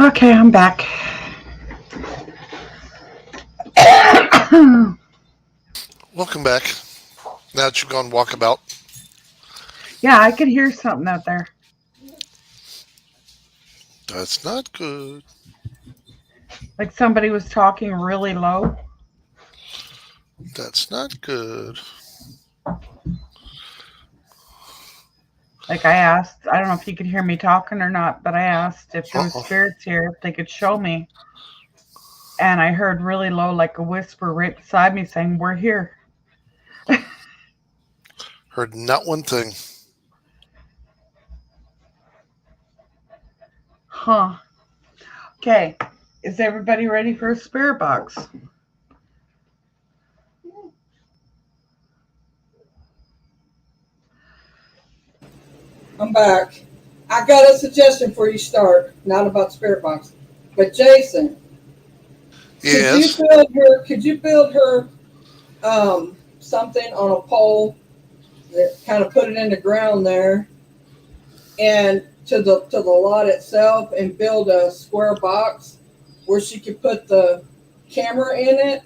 Okay, I'm back. Welcome back. Now that you've gone walkabout. Yeah, I could hear something out there. That's not good. Like somebody was talking really low. That's not good. Like I asked, I don't know if you could hear me talking or not, but I asked if there was Uh-oh. spirits here, if they could show me. And I heard really low, like a whisper right beside me saying, "We're here." Heard not one thing. Huh. Okay. Is everybody ready for a spirit box? I'm back. I got a suggestion for you, Stark. Not about spirit box, but Jason. Yes. Could you build her something on a pole that kind of put it in the ground there, and to the lot itself, and build a square box where she could put the camera in it,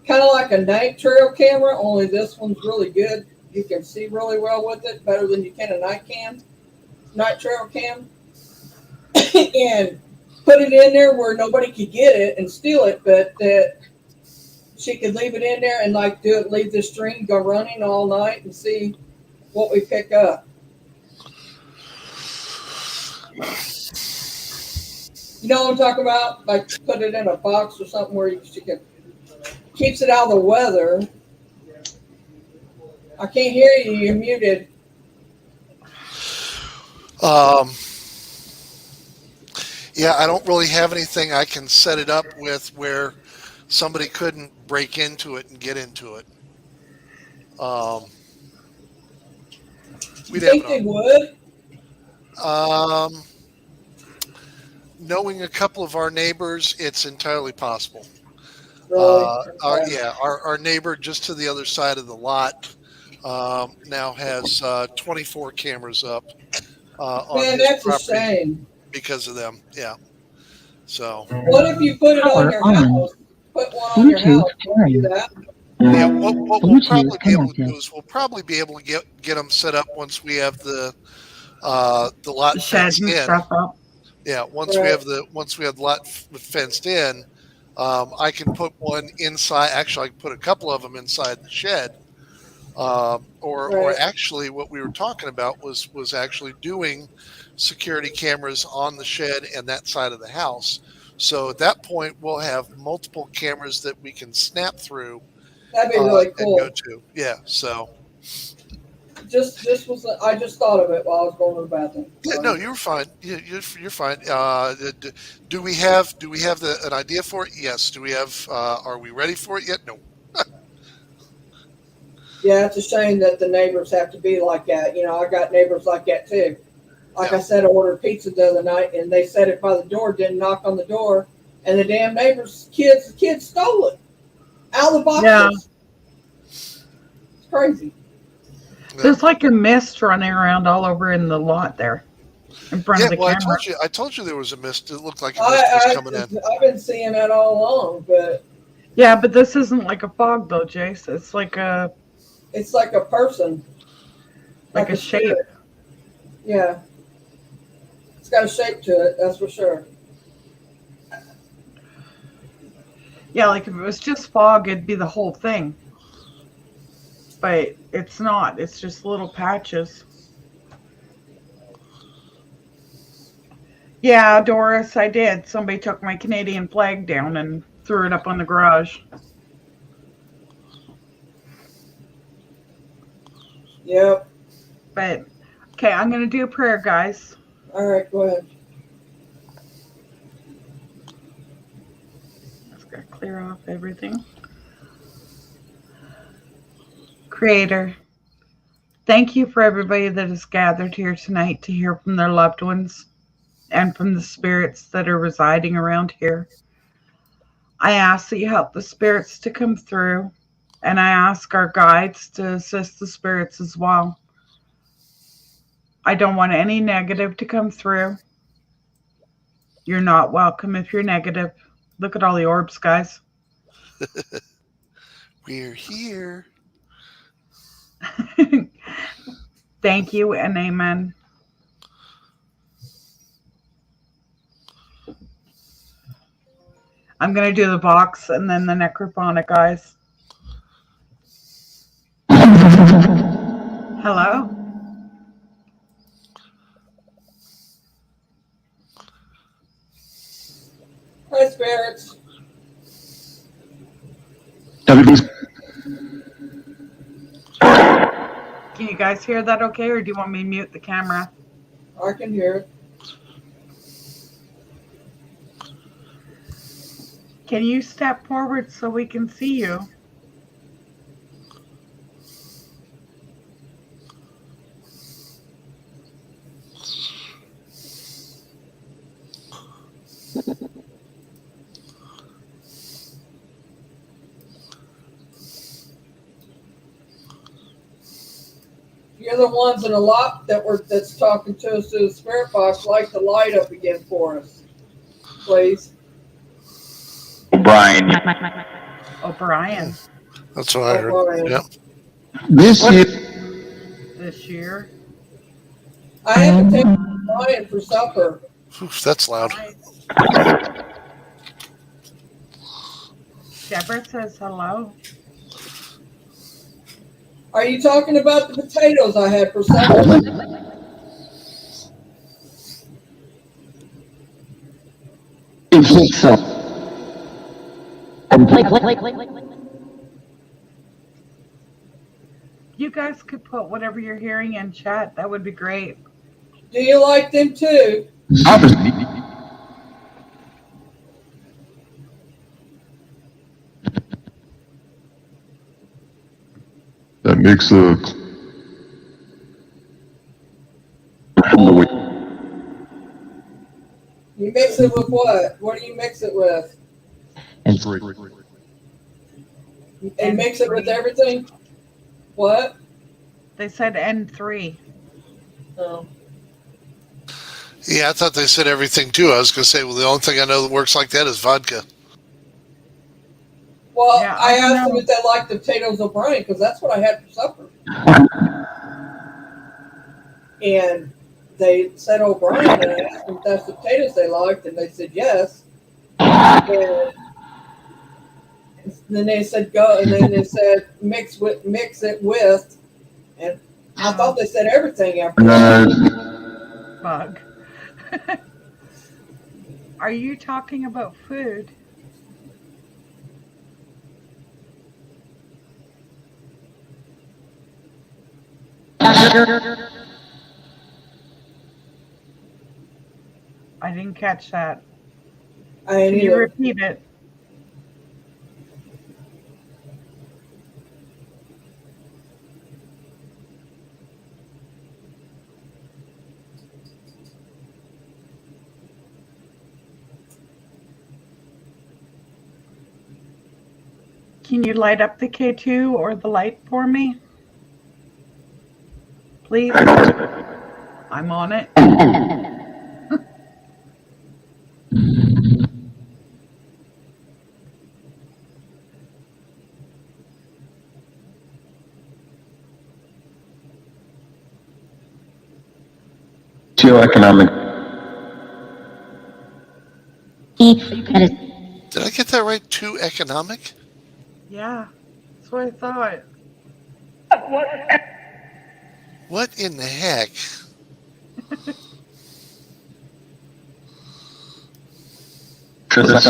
kind of like a night trail camera. Only this one's really good. You can see really well with it, better than you can a night trail cam, and put it in there where nobody could get it and steal it, but that she could leave it in there and like leave the stream go running all night and see what we pick up. You know what I'm talking about? Like put it in a box or something where she can keeps it out of the weather. I can't hear you. You're muted. Yeah, I don't really have anything I can set it up with where somebody couldn't break into it and get into it. You think they would? Knowing a couple of our neighbors, it's entirely possible. Really? Our neighbor just to the other side of the lot now has 24 cameras up on Man, his that's a property shame. because of them. Yeah. So. What if you put it on your house? Put one on your house. Can you do that? Yeah, what we'll probably be able to do is we'll probably be able to get them set up once we have the lot Shed fenced and in. stuff up. Yeah, once we have the lot fenced in, I can put one inside. Actually, I can put a couple of them inside the shed. Or actually, what we were talking about was actually doing security cameras on the shed and that side of the house. So at that point, we'll have multiple cameras that we can snap through. That'd be really cool. And go to. Yeah. So. I just thought of it while I was going to the bathroom. Yeah, no, you were fine. You're fine. Do we have an idea for it? Yes. Do we have? Are we ready for it yet? No. Yeah, it's a shame that the neighbors have to be like that. You know, I got neighbors like that too. Like I said, I ordered pizza the other night, and they set it by the door, didn't knock on the door, and the damn neighbors' kids stole it out of the boxes. Yeah. It's crazy. There's like a mist running around all over in the lot there, in front of the camera. I told you there was a mist. It looked like a mist was coming in. I've been seeing that all along, but yeah, but this isn't like a fog though, Jace. It's like a person, like a shape. Spirit. Yeah, it's got a shape to it. That's for sure. Yeah, like if it was just fog, it'd be the whole thing. But it's not. It's just little patches. Yeah, Doris, I did. Somebody took my Canadian flag down and threw it up on the garage. Yep. But, okay, I'm going to do a prayer, guys. All right, go ahead. Just got to clear off everything. Creator, thank you for everybody that is gathered here tonight to hear from their loved ones and from the spirits that are residing around here. I ask that you help the spirits to come through, and I ask our guides to assist the spirits as well. I don't want any negative to come through. You're not welcome if you're negative. Look at all the orbs, guys. We're here. Thank you and amen. I'm going to do the box and then the necrophonic, guys. Hello? Hi, spirits. Can you guys hear that okay, or do you want me to mute the camera? I can hear it. Can you step forward so we can see you? You're the ones in the lot that's talking to us through the spirit box. Light the light up again for us, please. O'Brien. O'Brien. That's what I heard. O'Brien. Yep. This year, This year. I have to take O'Brien for supper. Oof, that's loud. Deborah says hello. Are you talking about the potatoes I had for supper? You guys could put whatever you're hearing in chat. That would be great. Do you like them too? That makes You mix it with what? What do you mix it with? And mix it with everything? What? They said N3. Oh. Yeah, I thought they said everything too. I was going to say, well, the only thing I know that works like that is vodka. Well, Yeah, I don't asked them know. if they liked the potatoes O'Brien because that's what I had for supper. And they said O'Brien, and I asked them if that's the potatoes they liked, and they said yes. And then they said go, and then they said mix it with, and I thought they said everything after that. Bug. Are you talking about food? I didn't catch that. I Can you repeat it? Can you light up the K2 or the light for me? Please? I'm on it. Geoeconomic. Did I get that right? Too economic? Yeah, that's what I thought. What in the heck? Because I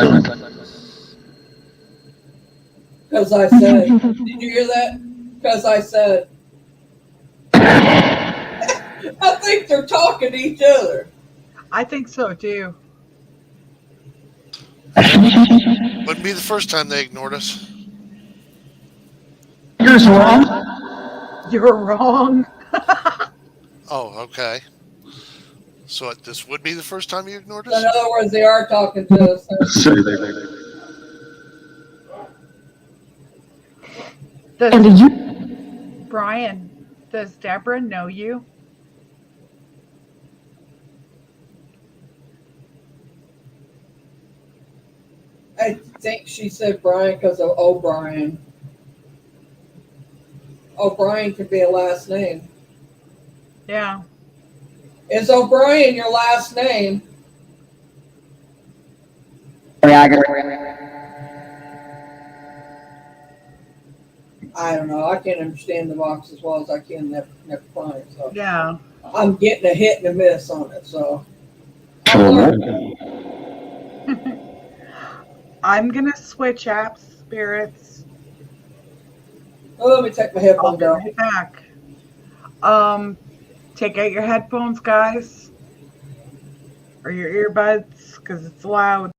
said, did you hear that? Because I said, I think they're talking to each other. I think so too. Wouldn't be the first time they ignored us. You're wrong. You're wrong. Oh, okay. So this would be the first time you ignored In us? other words, they are talking to us. Brian, does Deborah know you? think she said Brian because of O'Brien. O'Brien could be a last name. Yeah. Is O'Brien your last name? I don't know. I can't understand the box as well as I can never find. So Yeah. I'm getting a hit and a miss on it. So I'll learn. I'm gonna switch apps, spirits. Oh, let me take my I'll headphones be out. right back. Take out your headphones, guys, or your earbuds, because it's loud.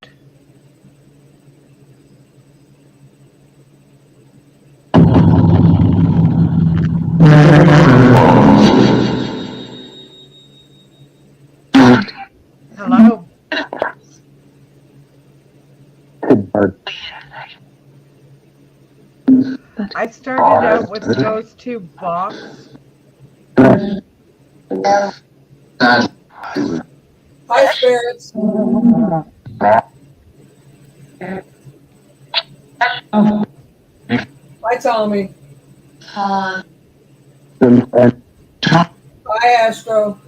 Hello. I started out with those two box. Hi, spirits. Hi, Tommy. Hi, Astro.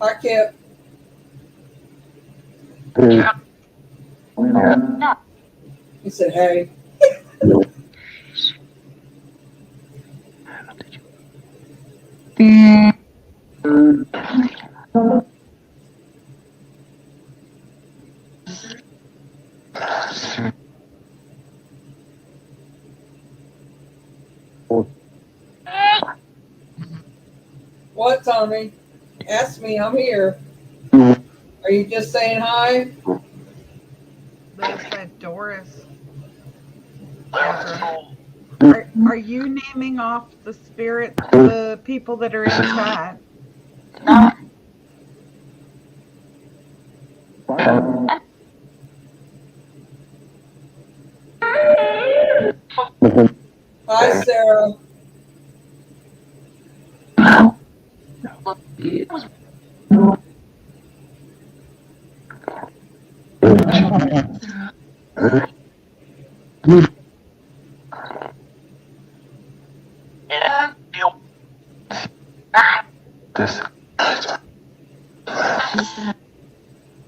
Hi, Kip. He said, hey. What, Tommy? Ask me. I'm here. Are you just saying hi? They said Doris. Are you naming off the spirit, the people that are in chat? Hi, Sarah.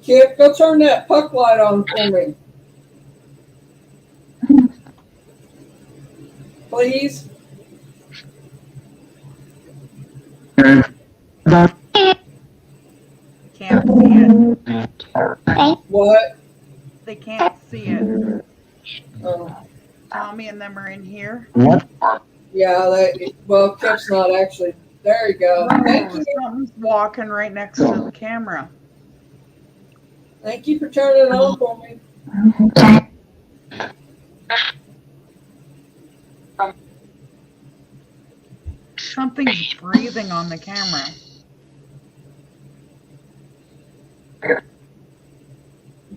Kip, go turn that puck light on for me. Please. Can't see it. What? They can't see it. Oh. Tommy and them are in here. Yeah, well, Kip's not actually. There you go. Thank you. Something's walking right next to the camera. Thank you for turning it on for me. Something's breathing on the camera.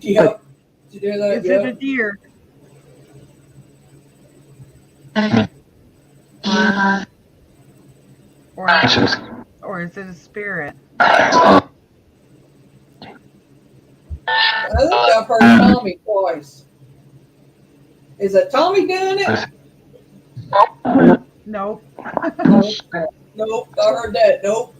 Yep. Did you hear that? Is it a deer? Or is it a spirit? I think I've heard Tommy twice. Is it Tommy doing it? Nope. Nope. I heard that. Nope.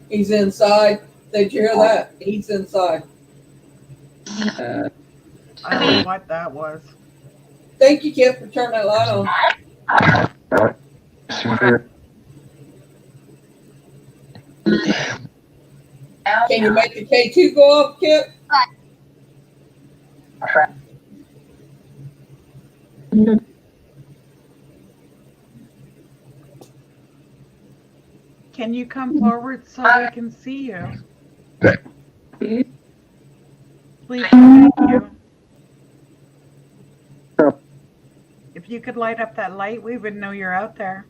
He's inside. Did you hear that? He's inside. I don't know what that was. Thank you, Kip, for turning that light on. Can you make the K2 go up, Kip? Can you come forward so we can see you? Please, thank you. If you could light up that light, we would know you're out there.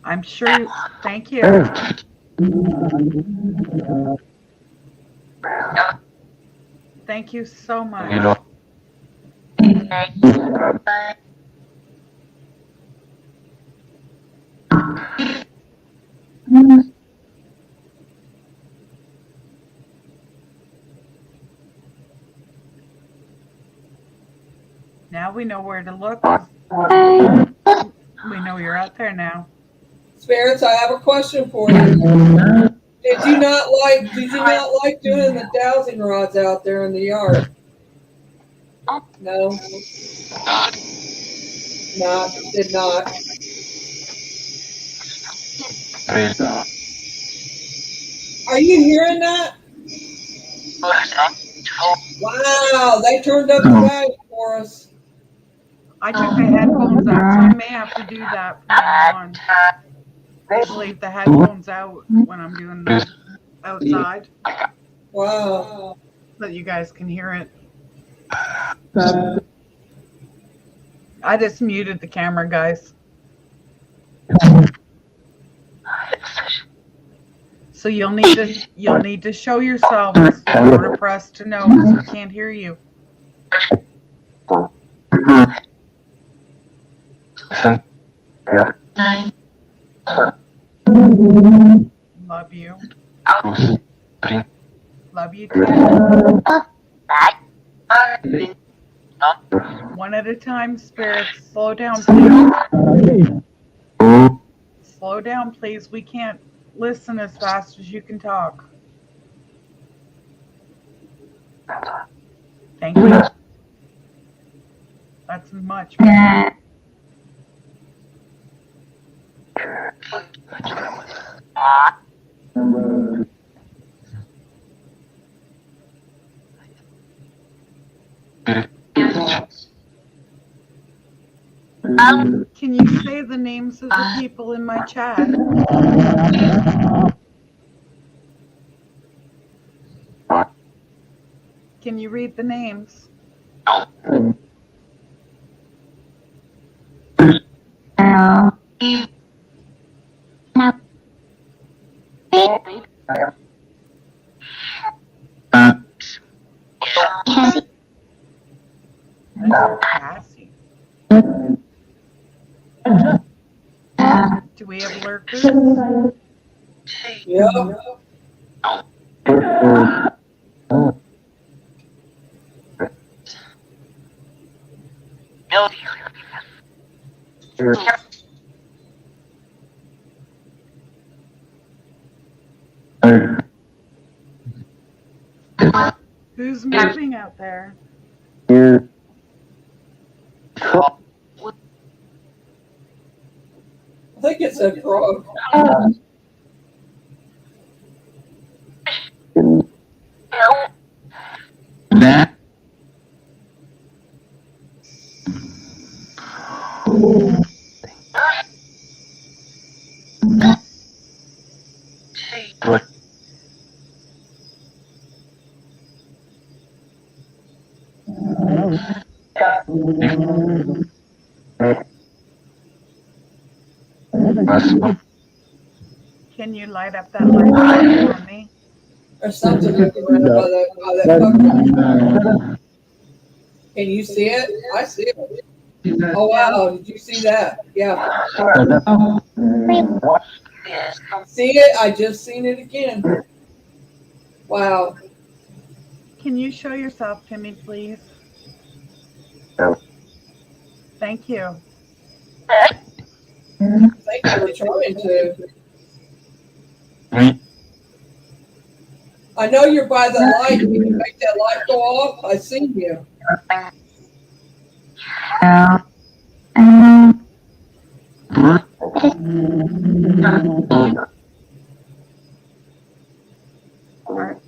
I'm sure. Thank you. Thank you so much. Now we know where to look. We know you're out there now. Spirits, I have a question for you. Did you not like doing the dowsing rods out there in the yard? No. Did not. Are you hearing that? Wow, they turned up the volume for us. I took the headphones out, so I may have to do that from now on. Leave the headphones out when I'm doing them outside. Wow. So that you guys can hear it. I just muted the camera, guys. So you'll need to show yourselves in order for us to know, because we can't hear you. Love you. Love you too. One at a time, spirits. Slow down, please. Slow down, please. We can't listen as fast as you can talk. Thank you. That's much better. Can you say the names of the people in my chat? Can you read the names? Cassie. Do we have lurkers? Yeah. Who's moving out there? I think it said frog. That Can you light up that light for me? There's something moving around by that puppy. Can you see it? I see it. Oh wow, did you see that? Yeah. See it? I just seen it again. Wow. Can you show yourself to me, please? Thank you. I think you were trying to. I know you're by the light. Can you make that light go off? I seen you.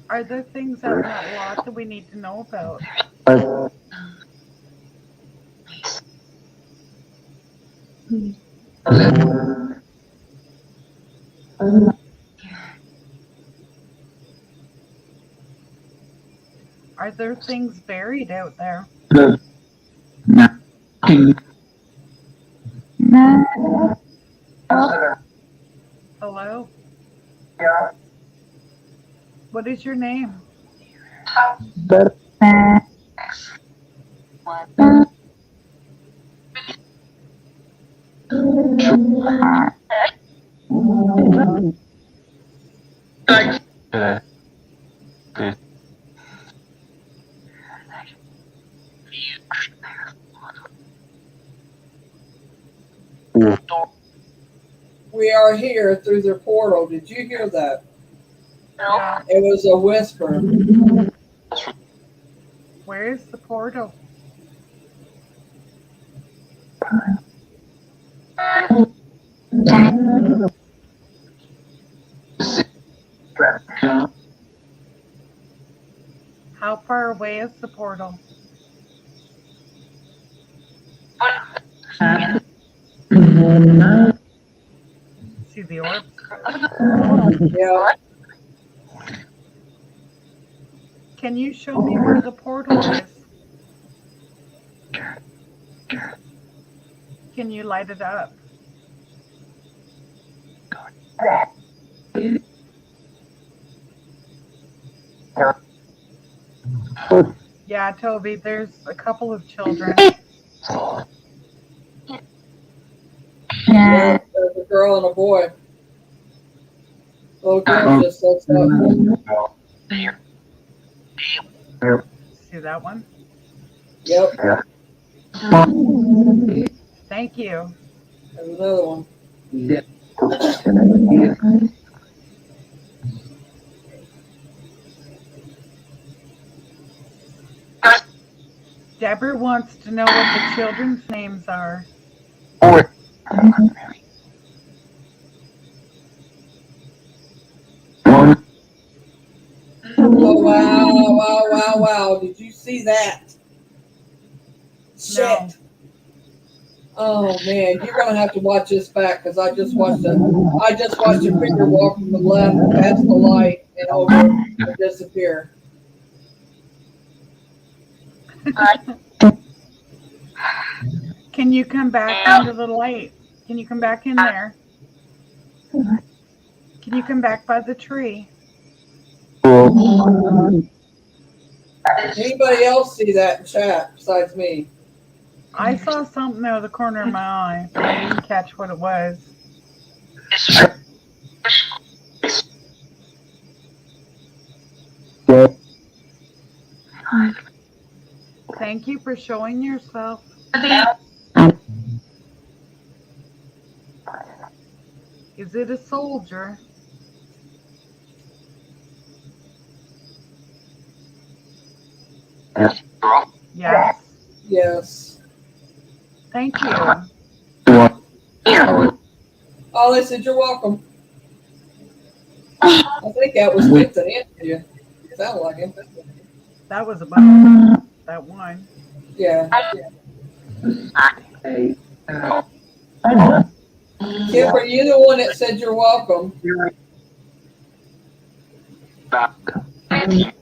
Are there things out in that lot that we need to know about? Are there things buried out there? Hello? What is your name? We are here through their portal. Did you hear that? Yeah. It was a whisper. Where is the portal? How far away is the portal? See the orbs? Yeah. Can you show me where the portal is? Can you light it up? Yeah, Toby, there's a couple of children. Yeah, there's a girl and a boy. Little girl just looks up. See that one? Yep, Thank you. there's another one. Deborah wants to know what the children's names are. Oh, wow. Did you see that? Shit. No. Oh man, you're gonna have to watch this back because I just watched a figure walk from the left past the light and over and disappear. Can you come back into the light? Can you come back in there? Can you come back by the tree? Anybody else see that in chat besides me? I saw something out of the corner of my eye, but I didn't catch what it was. Thank you for showing yourself. Is it a soldier? Yes. Yes. Thank you. Oh, they said you're welcome. I think that was good to answer you. Sound like it. That was about that one. Yeah. Kip, are you the one that said you're welcome? Thank you.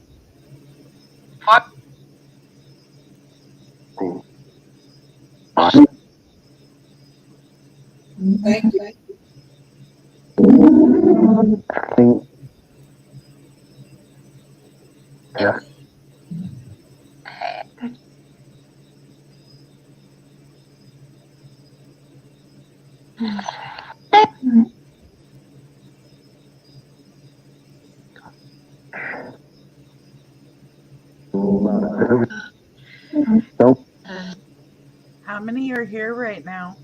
How many are here right now?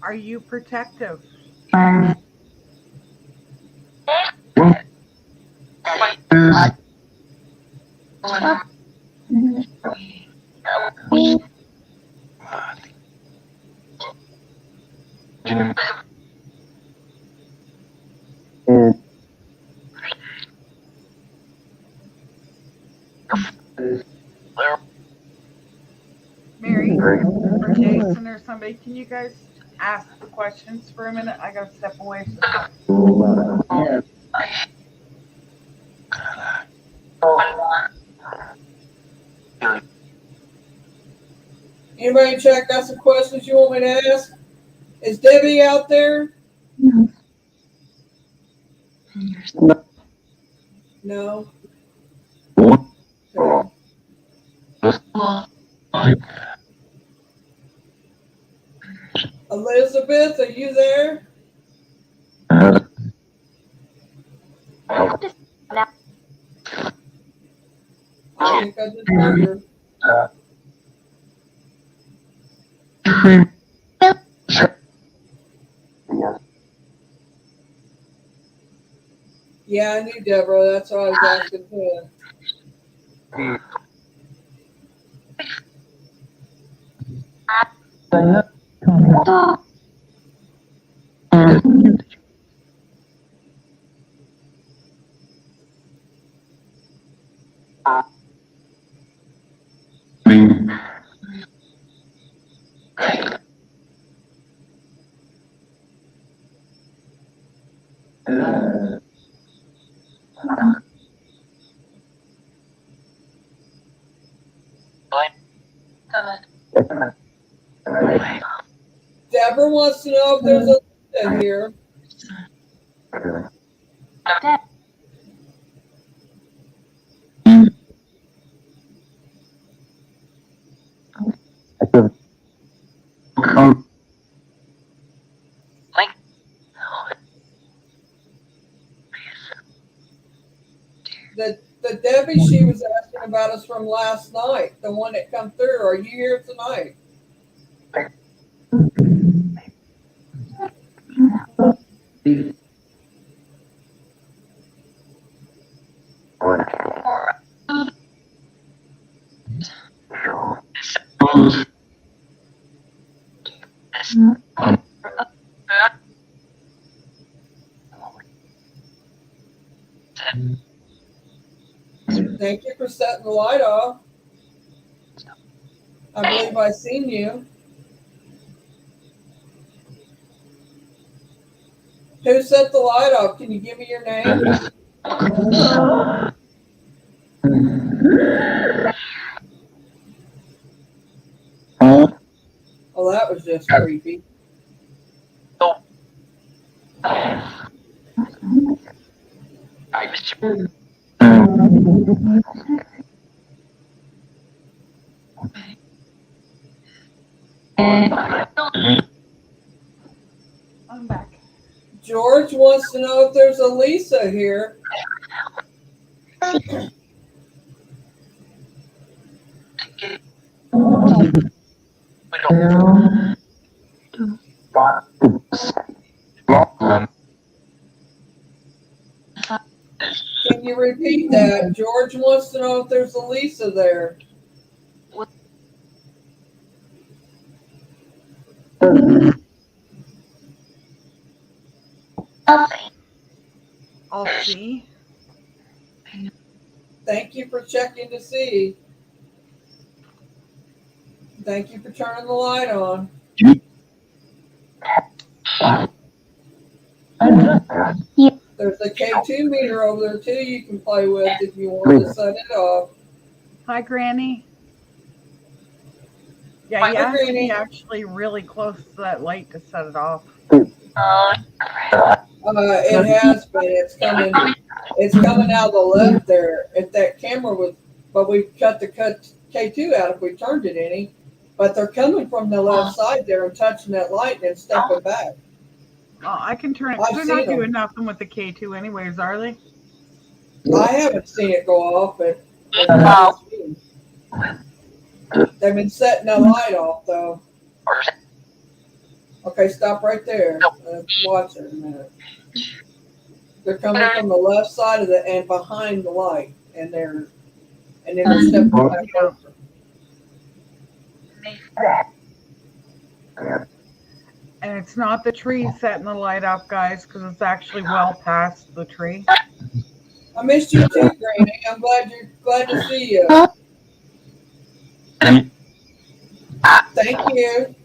Are you protective? Mary or Jason or somebody, can you guys ask the questions for a minute? I gotta step away for a second. Anybody check got some questions you want me to ask? Is Debbie out there? No. Okay. Elizabeth, are you there? because it's bigger. Yeah, I knew Deborah. That's what I was asking too. Deborah wants to know if there's a Lisa here. The Debbie she was asking about is from last night, the one that come through. Are you here tonight? Thank you for setting the light off. I believe I seen you. Who set the light off? Can you give me your name? Oh, that was just creepy. I'm back. George wants to know if there's a Lisa here. Can you repeat that? George wants to know if there's a Lisa there. I'll see. Thank you for checking to see. Thank you for turning the light on. There's a K2 meter over there too you can play with if you want to set it off. Hi, Granny. Yeah, you have to Granny. be actually really close to that light to set it off. It has been. It's coming. It's coming out of the left there. If that camera was, but we cut the K2 out if we turned it any. But they're coming from the left side there and touching that light and then stepping back. I can turn it. I've They're seen not them. doing nothing with the K2 anyways, are they? I haven't seen it go off, but they've been setting the light off though. Okay, stop right there. Let's watch it a minute. They're coming from the left side of the and behind the light, and then they're stepping back over. And it's not the tree setting the light up, guys, because it's actually well past the tree. I missed you too, Granny. I'm glad to see you. Thank you.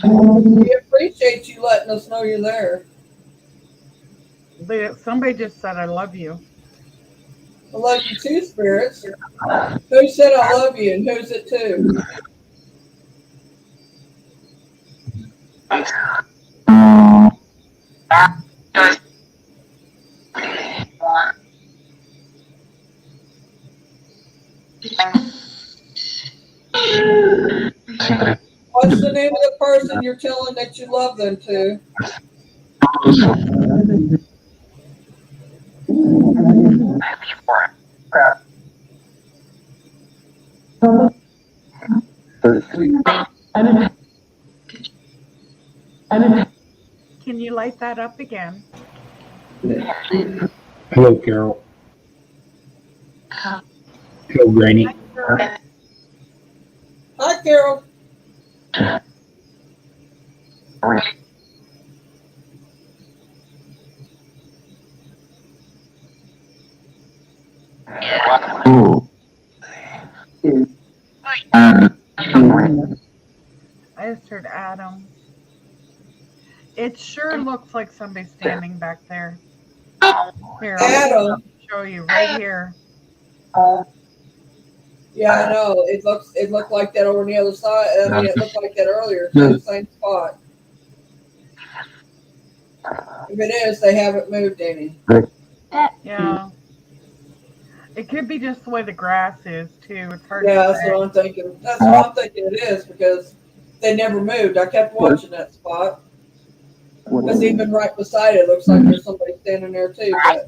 We appreciate you letting us know you're there. Somebody just said, I love you. I love you too, spirits. Who said I love you and who's it to? What's the name of the person you're telling that you love them to? Can you light that up again? Hello, Carol. Hello, Granny. Hi, Carol. Ooh. And I just heard Adam. It sure looks like somebody's standing back there. Here, I'll Adam. show you right here. Yeah, I know. It looked like that over on the other side. I mean, it looked like that earlier too. Same spot. If it is, they haven't moved any. Yeah. It could be just the way the grass is too. It's hard Yeah, to that's say. what I'm thinking. That's what I'm thinking it is because they never moved. I kept watching that spot. Because even right beside it, looks like there's somebody standing there too, but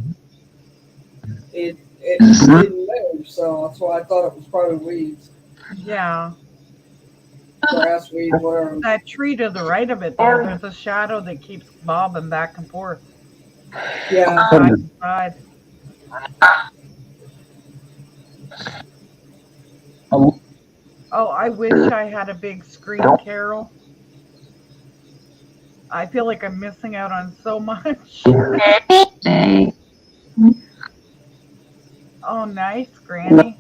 it didn't move. So that's why I thought it was probably weeds, Yeah. grass, weeds, whatever. That tree to the right of it though, there's a shadow that keeps bobbing back and forth. Yeah. Side to side. Oh, I wish I had a big screen, Carol. I feel like I'm missing out on so much. Oh, nice, Granny.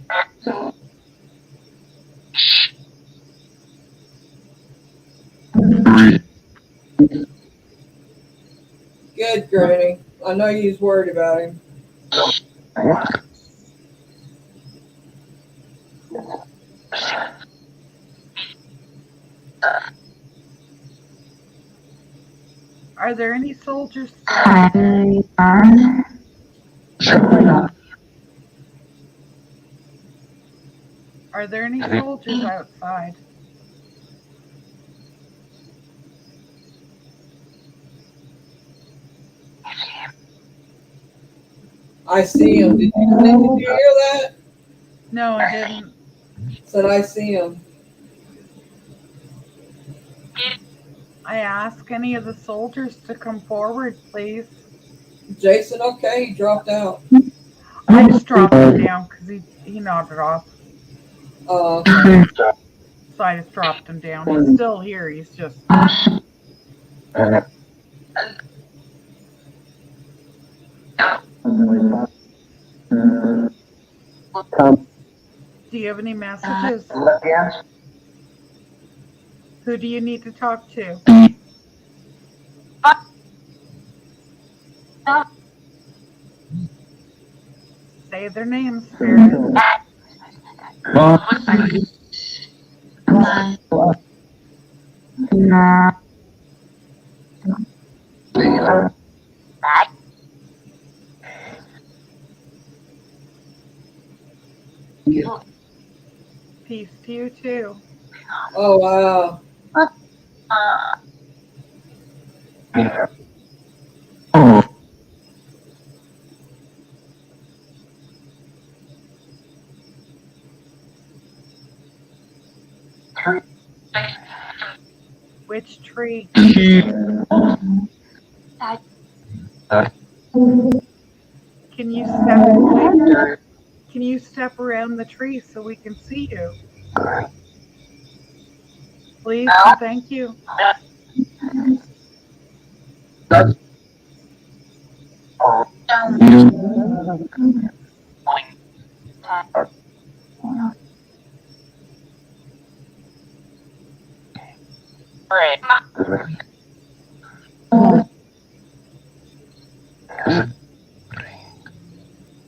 Good, Granny. I know you was worried about him. Are there any soldiers still? Are there any soldiers outside? I see him. Did you hear that? No, I didn't. Said I see him. I ask any of the soldiers to come forward, please. Jason, okay, he dropped out. I just dropped him down because he nodded off. Okay. So I just dropped him down. He's still here. He's just. Do you have any messages? Who do you need to talk to? Say their names, Spirit. Peace to you too. Oh, wow. Which tree? Can you step away? Can you step around the tree so we can see you? Please and thank you.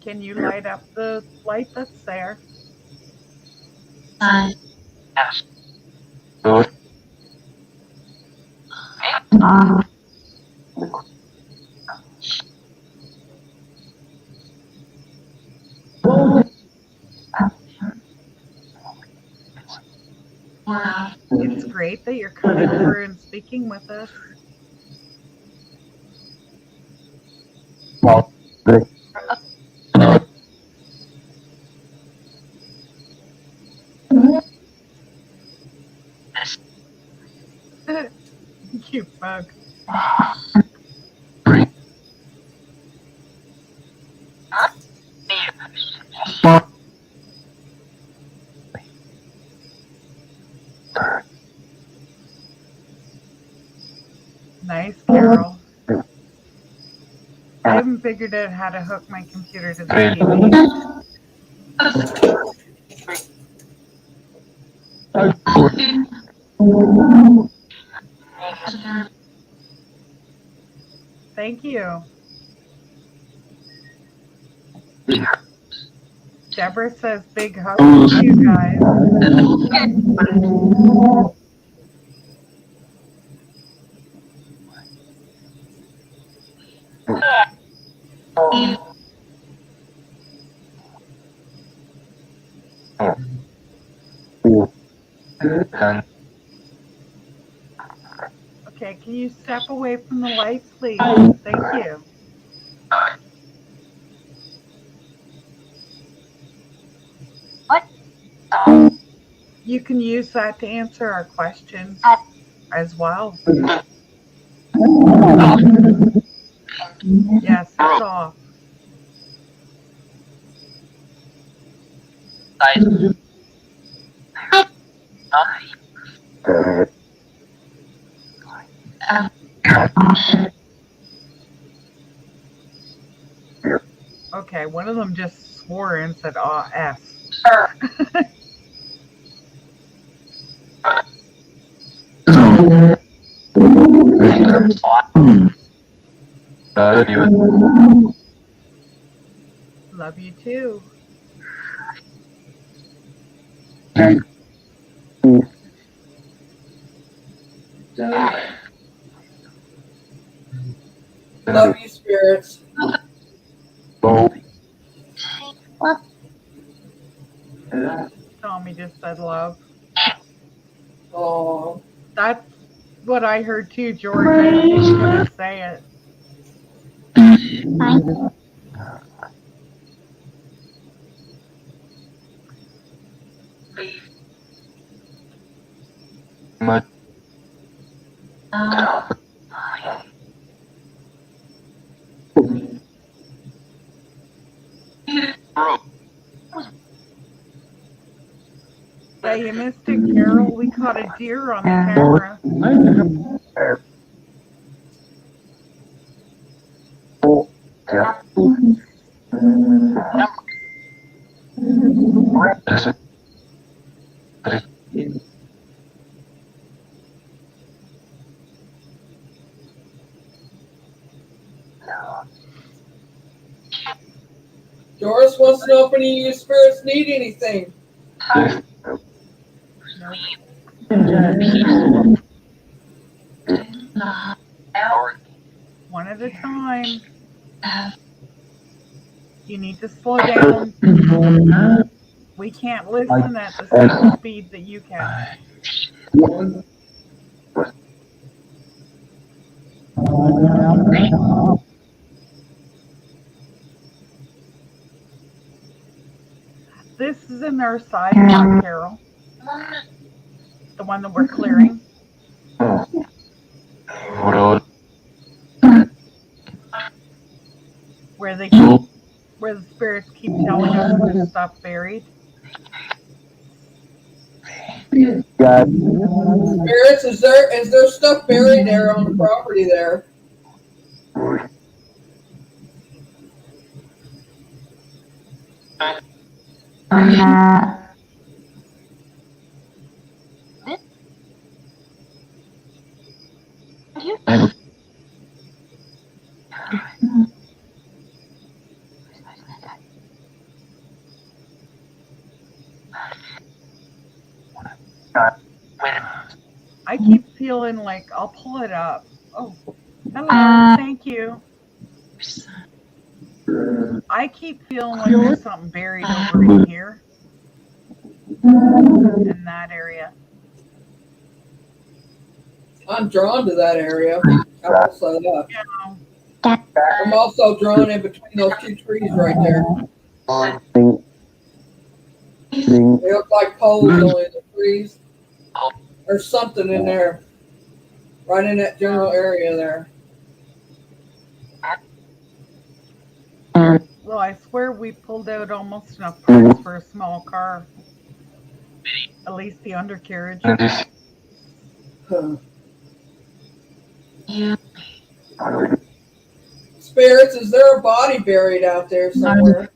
Can you light up the light that's there? It's great that you're coming over and speaking with us. Cute bug. Nice, Carol. I haven't figured out how to hook my computer to the TV. Thank you. Deborah says big hugs to you guys. Okay, can you step away from the light, please? Thank you. You can use that to answer our questions as well. Yes, it's off. Okay, one of them just swore and said, S. Love you too. Love you, spirits. Tommy just said love. Oh, That's what I heard too, George. I just couldn't say it. Yeah, you missed it, Carol. We caught a deer on the camera. Doris wants to know if any of you spirits need anything. One at a time. You need to slow down. We can't listen at the same speed that you can. This is in our sidewalk, Carol. The one that we're clearing. Where the spirits keep telling us there's stuff buried. Spirits, is there stuff buried there on the property there? I keep feeling like I'll pull it up. Oh, hello, thank you. I keep feeling like there's something buried over in here. In that area. I'm drawn to that area. I will say that. Yeah. I'm also drawn in between those two trees right there. They look like poles only in the trees. There's something in there. right in that general area there. Well, I swear we pulled out almost enough parts for a small car. At least the undercarriage. Huh. Spirits, is there a body buried out there somewhere?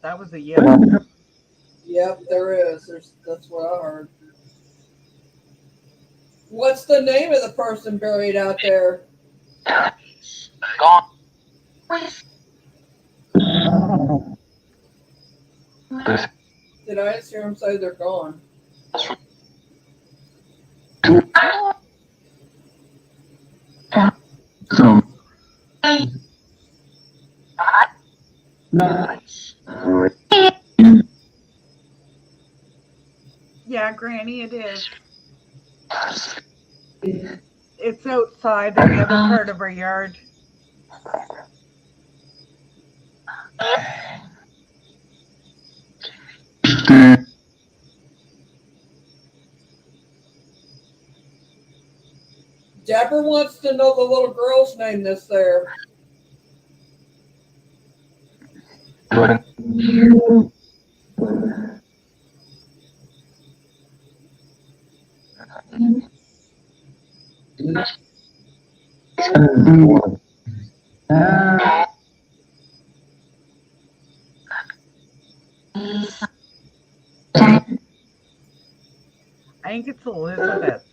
That was a yes. Yep, there is. That's what I heard. What's the name of the person buried out there? Did I just hear him say they're gone? So, Yeah, Granny, it is. It's outside in the other part of our yard. Deborah wants to know the little girl's name that's there. I think it's Elizabeth.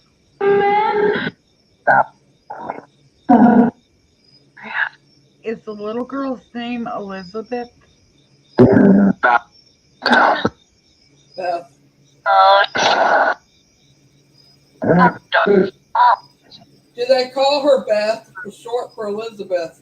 Is the little girl's name Elizabeth? Beth. Do they call her Beth for short for Elizabeth?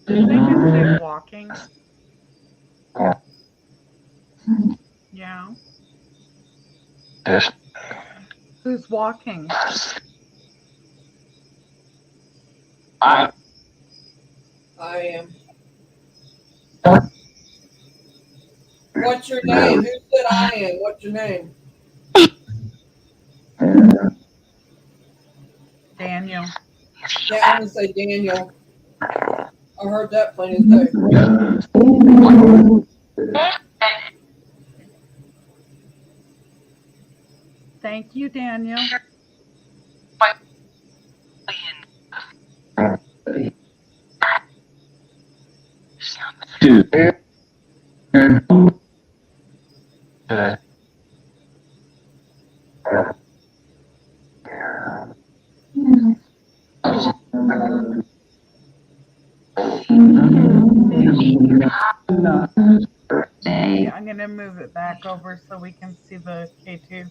Do they just say walking? Yeah. Who's walking? I am. What's your name? Who said I am? What's your name? Daniel. Yeah, I'm gonna say Daniel. I heard that plenty of day. Thank you, Daniel. Yeah, I'm going to move it back over so we can see the K2.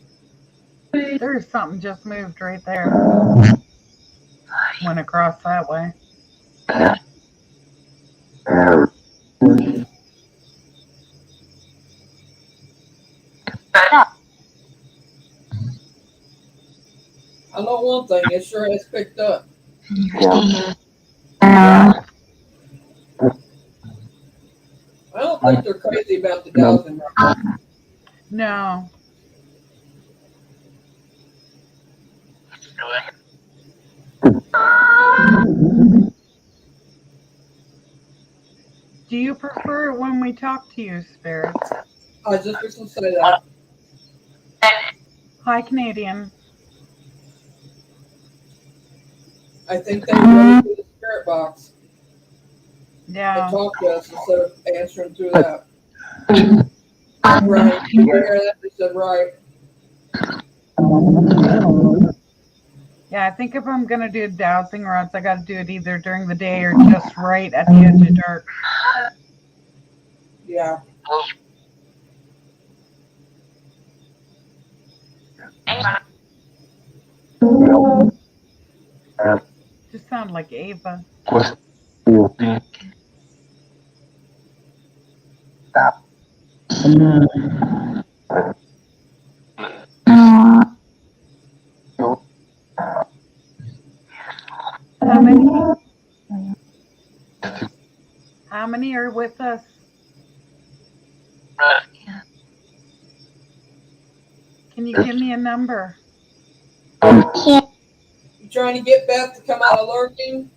There's something just moved right there. Went across that way. I know one thing, it sure has picked up. Yeah. I don't think they're crazy about the dowsing. No. Do you prefer it when we talk to you, Spirit? I just was gonna say that. Hi, Canadian. I think they go to the spirit box Yeah. and talk to us instead of answering through that. Right. You hear that? They said right. Yeah, I think if I'm gonna do dowsing rods, I got to do it either during the day or just right at the edge of dark. Yeah. Just sound like Ava. How many? How many are with us? Can you give me a number? You trying to get Beth to come out of lurking?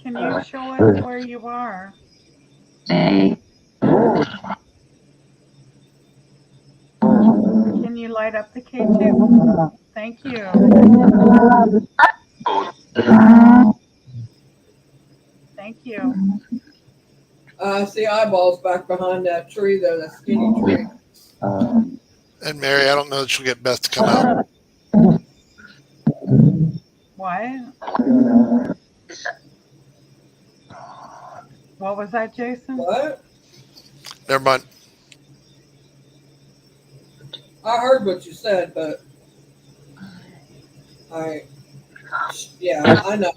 Can you show us where you are? Can you light up the K2? Thank you. Thank you. I see eyeballs back behind that tree there, that skinny tree. And Mary, I don't know that she'll get Beth to come out. What? What was that, Jason? What? Never mind. I heard what you said, but yeah, I know.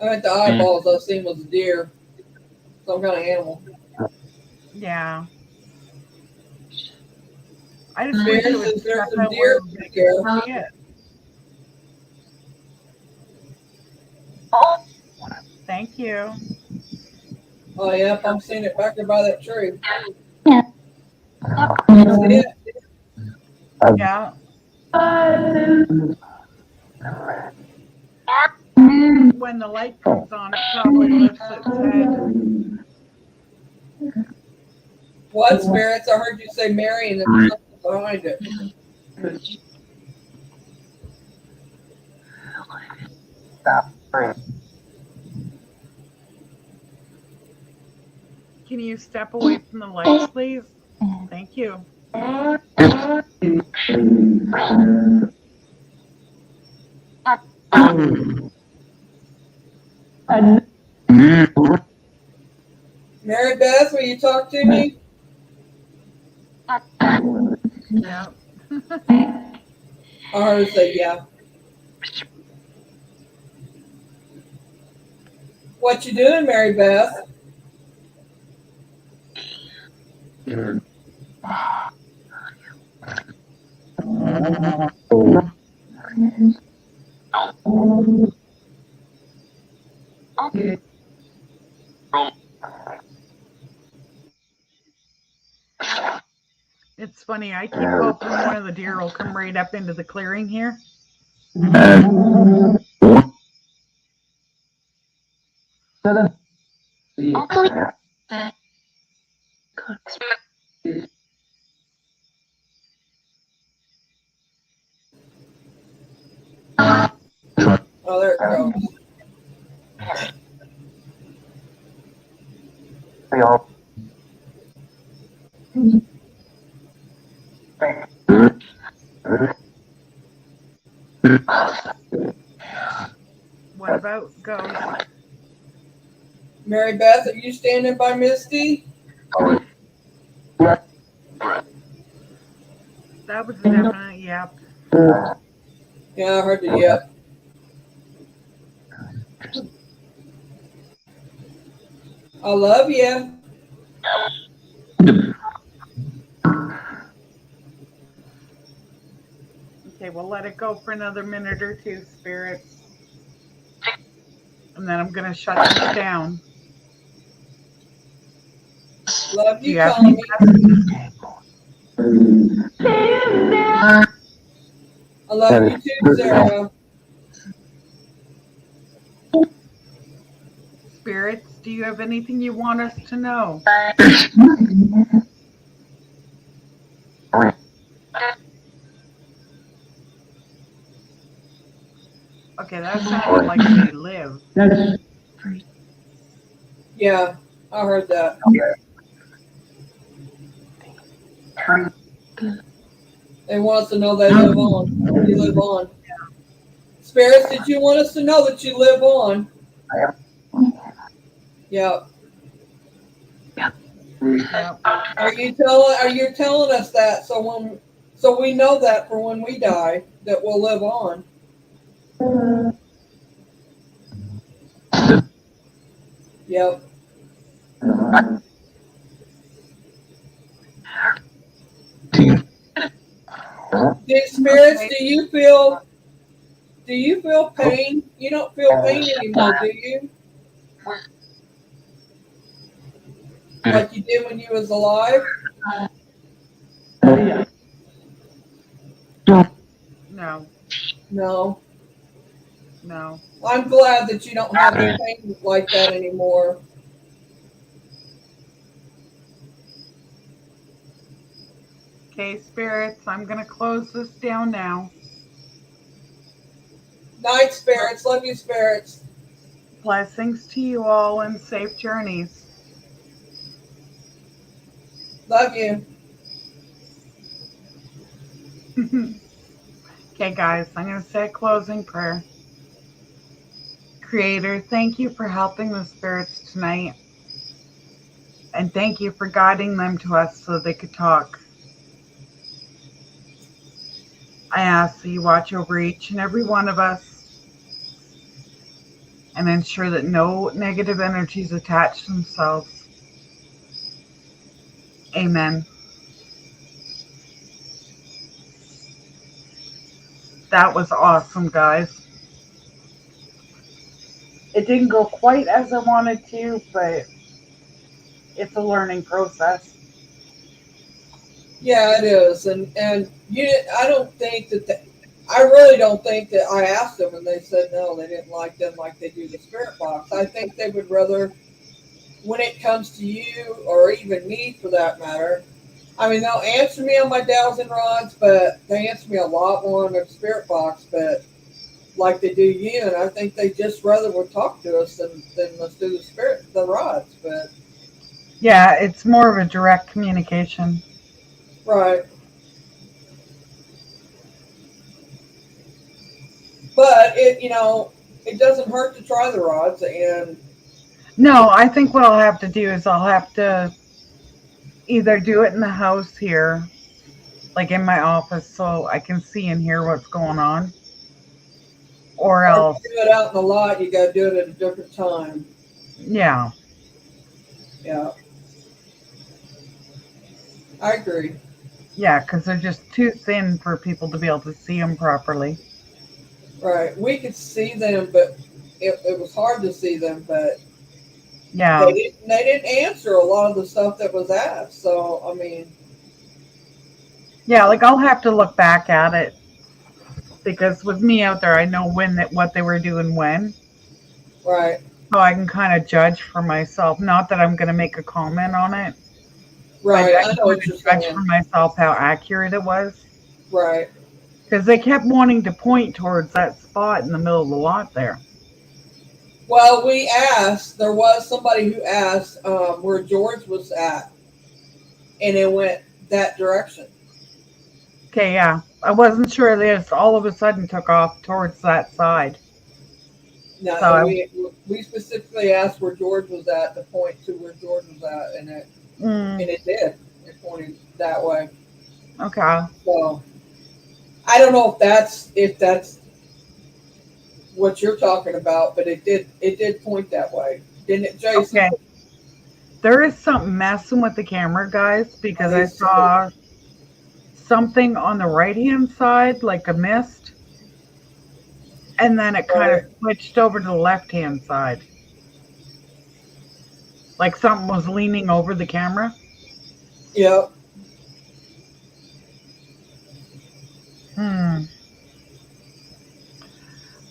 I meant the eyeballs I seen was a deer, some kind of animal. Yeah. I just wish it would Is there step some out where deer everybody here? could see it. Thank you. Oh, yep, I'm seeing it back there by that tree. See it? Yeah. When the light comes on, it probably lifts its head. What spirits? I heard you say Mary and there was something behind it. Can you step away from the lights, please? Thank you. Mary Beth, will you talk to me? Yeah. I heard her say yeah. What you doing, Mary Beth? It's funny. I keep hoping one of the deer will come right up into the clearing here. Oh, there it goes. What about ghosts? Mary Beth, are you standing by Misty? That was a definite yep. Yeah, I heard the yep. I love you. Okay, we'll let it go for another minute or two, spirits. and then I'm going to shut this down. Love Do you, you have any Tommy. messages? I love you too, Sarah. Spirits, do you have anything you want us to know? Okay, that sounded like they live. Yeah, I heard that. They want us to know they live on. You live on. Spirits, did you want us to know that you live on? Yeah. Yep. Are you telling us that so we know that for when we die that we'll live on? Yep. Spirits, Okay. do you feel pain? You don't feel pain anymore, do you? Like you did when you was alive? No, No. no. I'm glad that you don't have any pain like that anymore. Okay, spirits, I'm going to close this down now. Night, spirits. Love you, spirits. Blessings to you all and safe journeys. Love you. Okay, guys, I'm going to say a closing prayer. Creator, thank you for helping the spirits tonight. And thank you for guiding them to us so they could talk. I ask that you watch over each and every one of us and ensure that no negative energies attach themselves. Amen. That was awesome, guys. It didn't go quite as I wanted to, but it's a learning process. Yeah, it is, and I don't think that. I really don't think that I asked them and they said no, they didn't like them like they do the spirit box. I think they would rather, when it comes to you or even me for that matter. I mean, they'll answer me on my dowsing rods, but they answer me a lot more on their spirit box. But like they do you, and I think they just rather would talk to us than let's do the rods. But Yeah, it's more of a direct communication. right. But it doesn't hurt to try the rods, and No, I think what I'll have to do is I'll have to either do it in the house here, like in my office, so I can see and hear what's going on, or or if else, you do it out in the lot, you got to do it at a different time. yeah. Yeah, I agree. Yeah, because they're just too thin for people to be able to see them properly. Right, we could see them, but it was hard to see them. But Yeah. they didn't answer a lot of the stuff that was asked. So I mean, Yeah, like I'll have to look back at it because with me out there, I know what they were doing when, right, so I can kind of judge for myself. Not that I'm going to make a comment on it, but right. I I can know kind what you're of judge for saying. myself how accurate it was. Right. Because they kept wanting to point towards that spot in the middle of the lot there. Well, we asked. There was somebody who asked where George was at, and it went that direction. Okay, yeah. I wasn't sure they just all of a sudden took off towards that side. So No, we specifically asked where George was at to point to where George was at, and it did. It pointed that way. Okay. So I don't know if that's what you're talking about, but it did point that way, didn't it, Jason? Okay. There is something messing with the camera, guys, because I It is too. saw something on the right hand side, like a mist, and then it kind of Right. switched over to the left-hand side. Like something was leaning over the camera. Yep.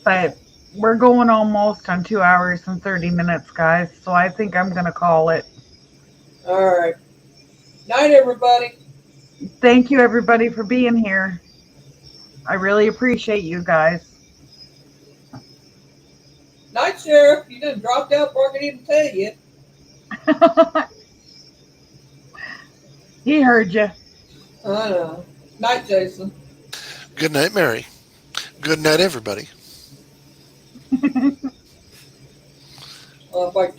But we're going almost on 2 hours and 30 minutes, guys. So I think I'm going to call it. All right. Night, everybody. Thank you, everybody, for being here. I really appreciate you guys. Night, Sheriff. You just dropped out before I could even tell you. He heard you. I know. Night, Jason. Good night, Mary. Good night, everybody. If I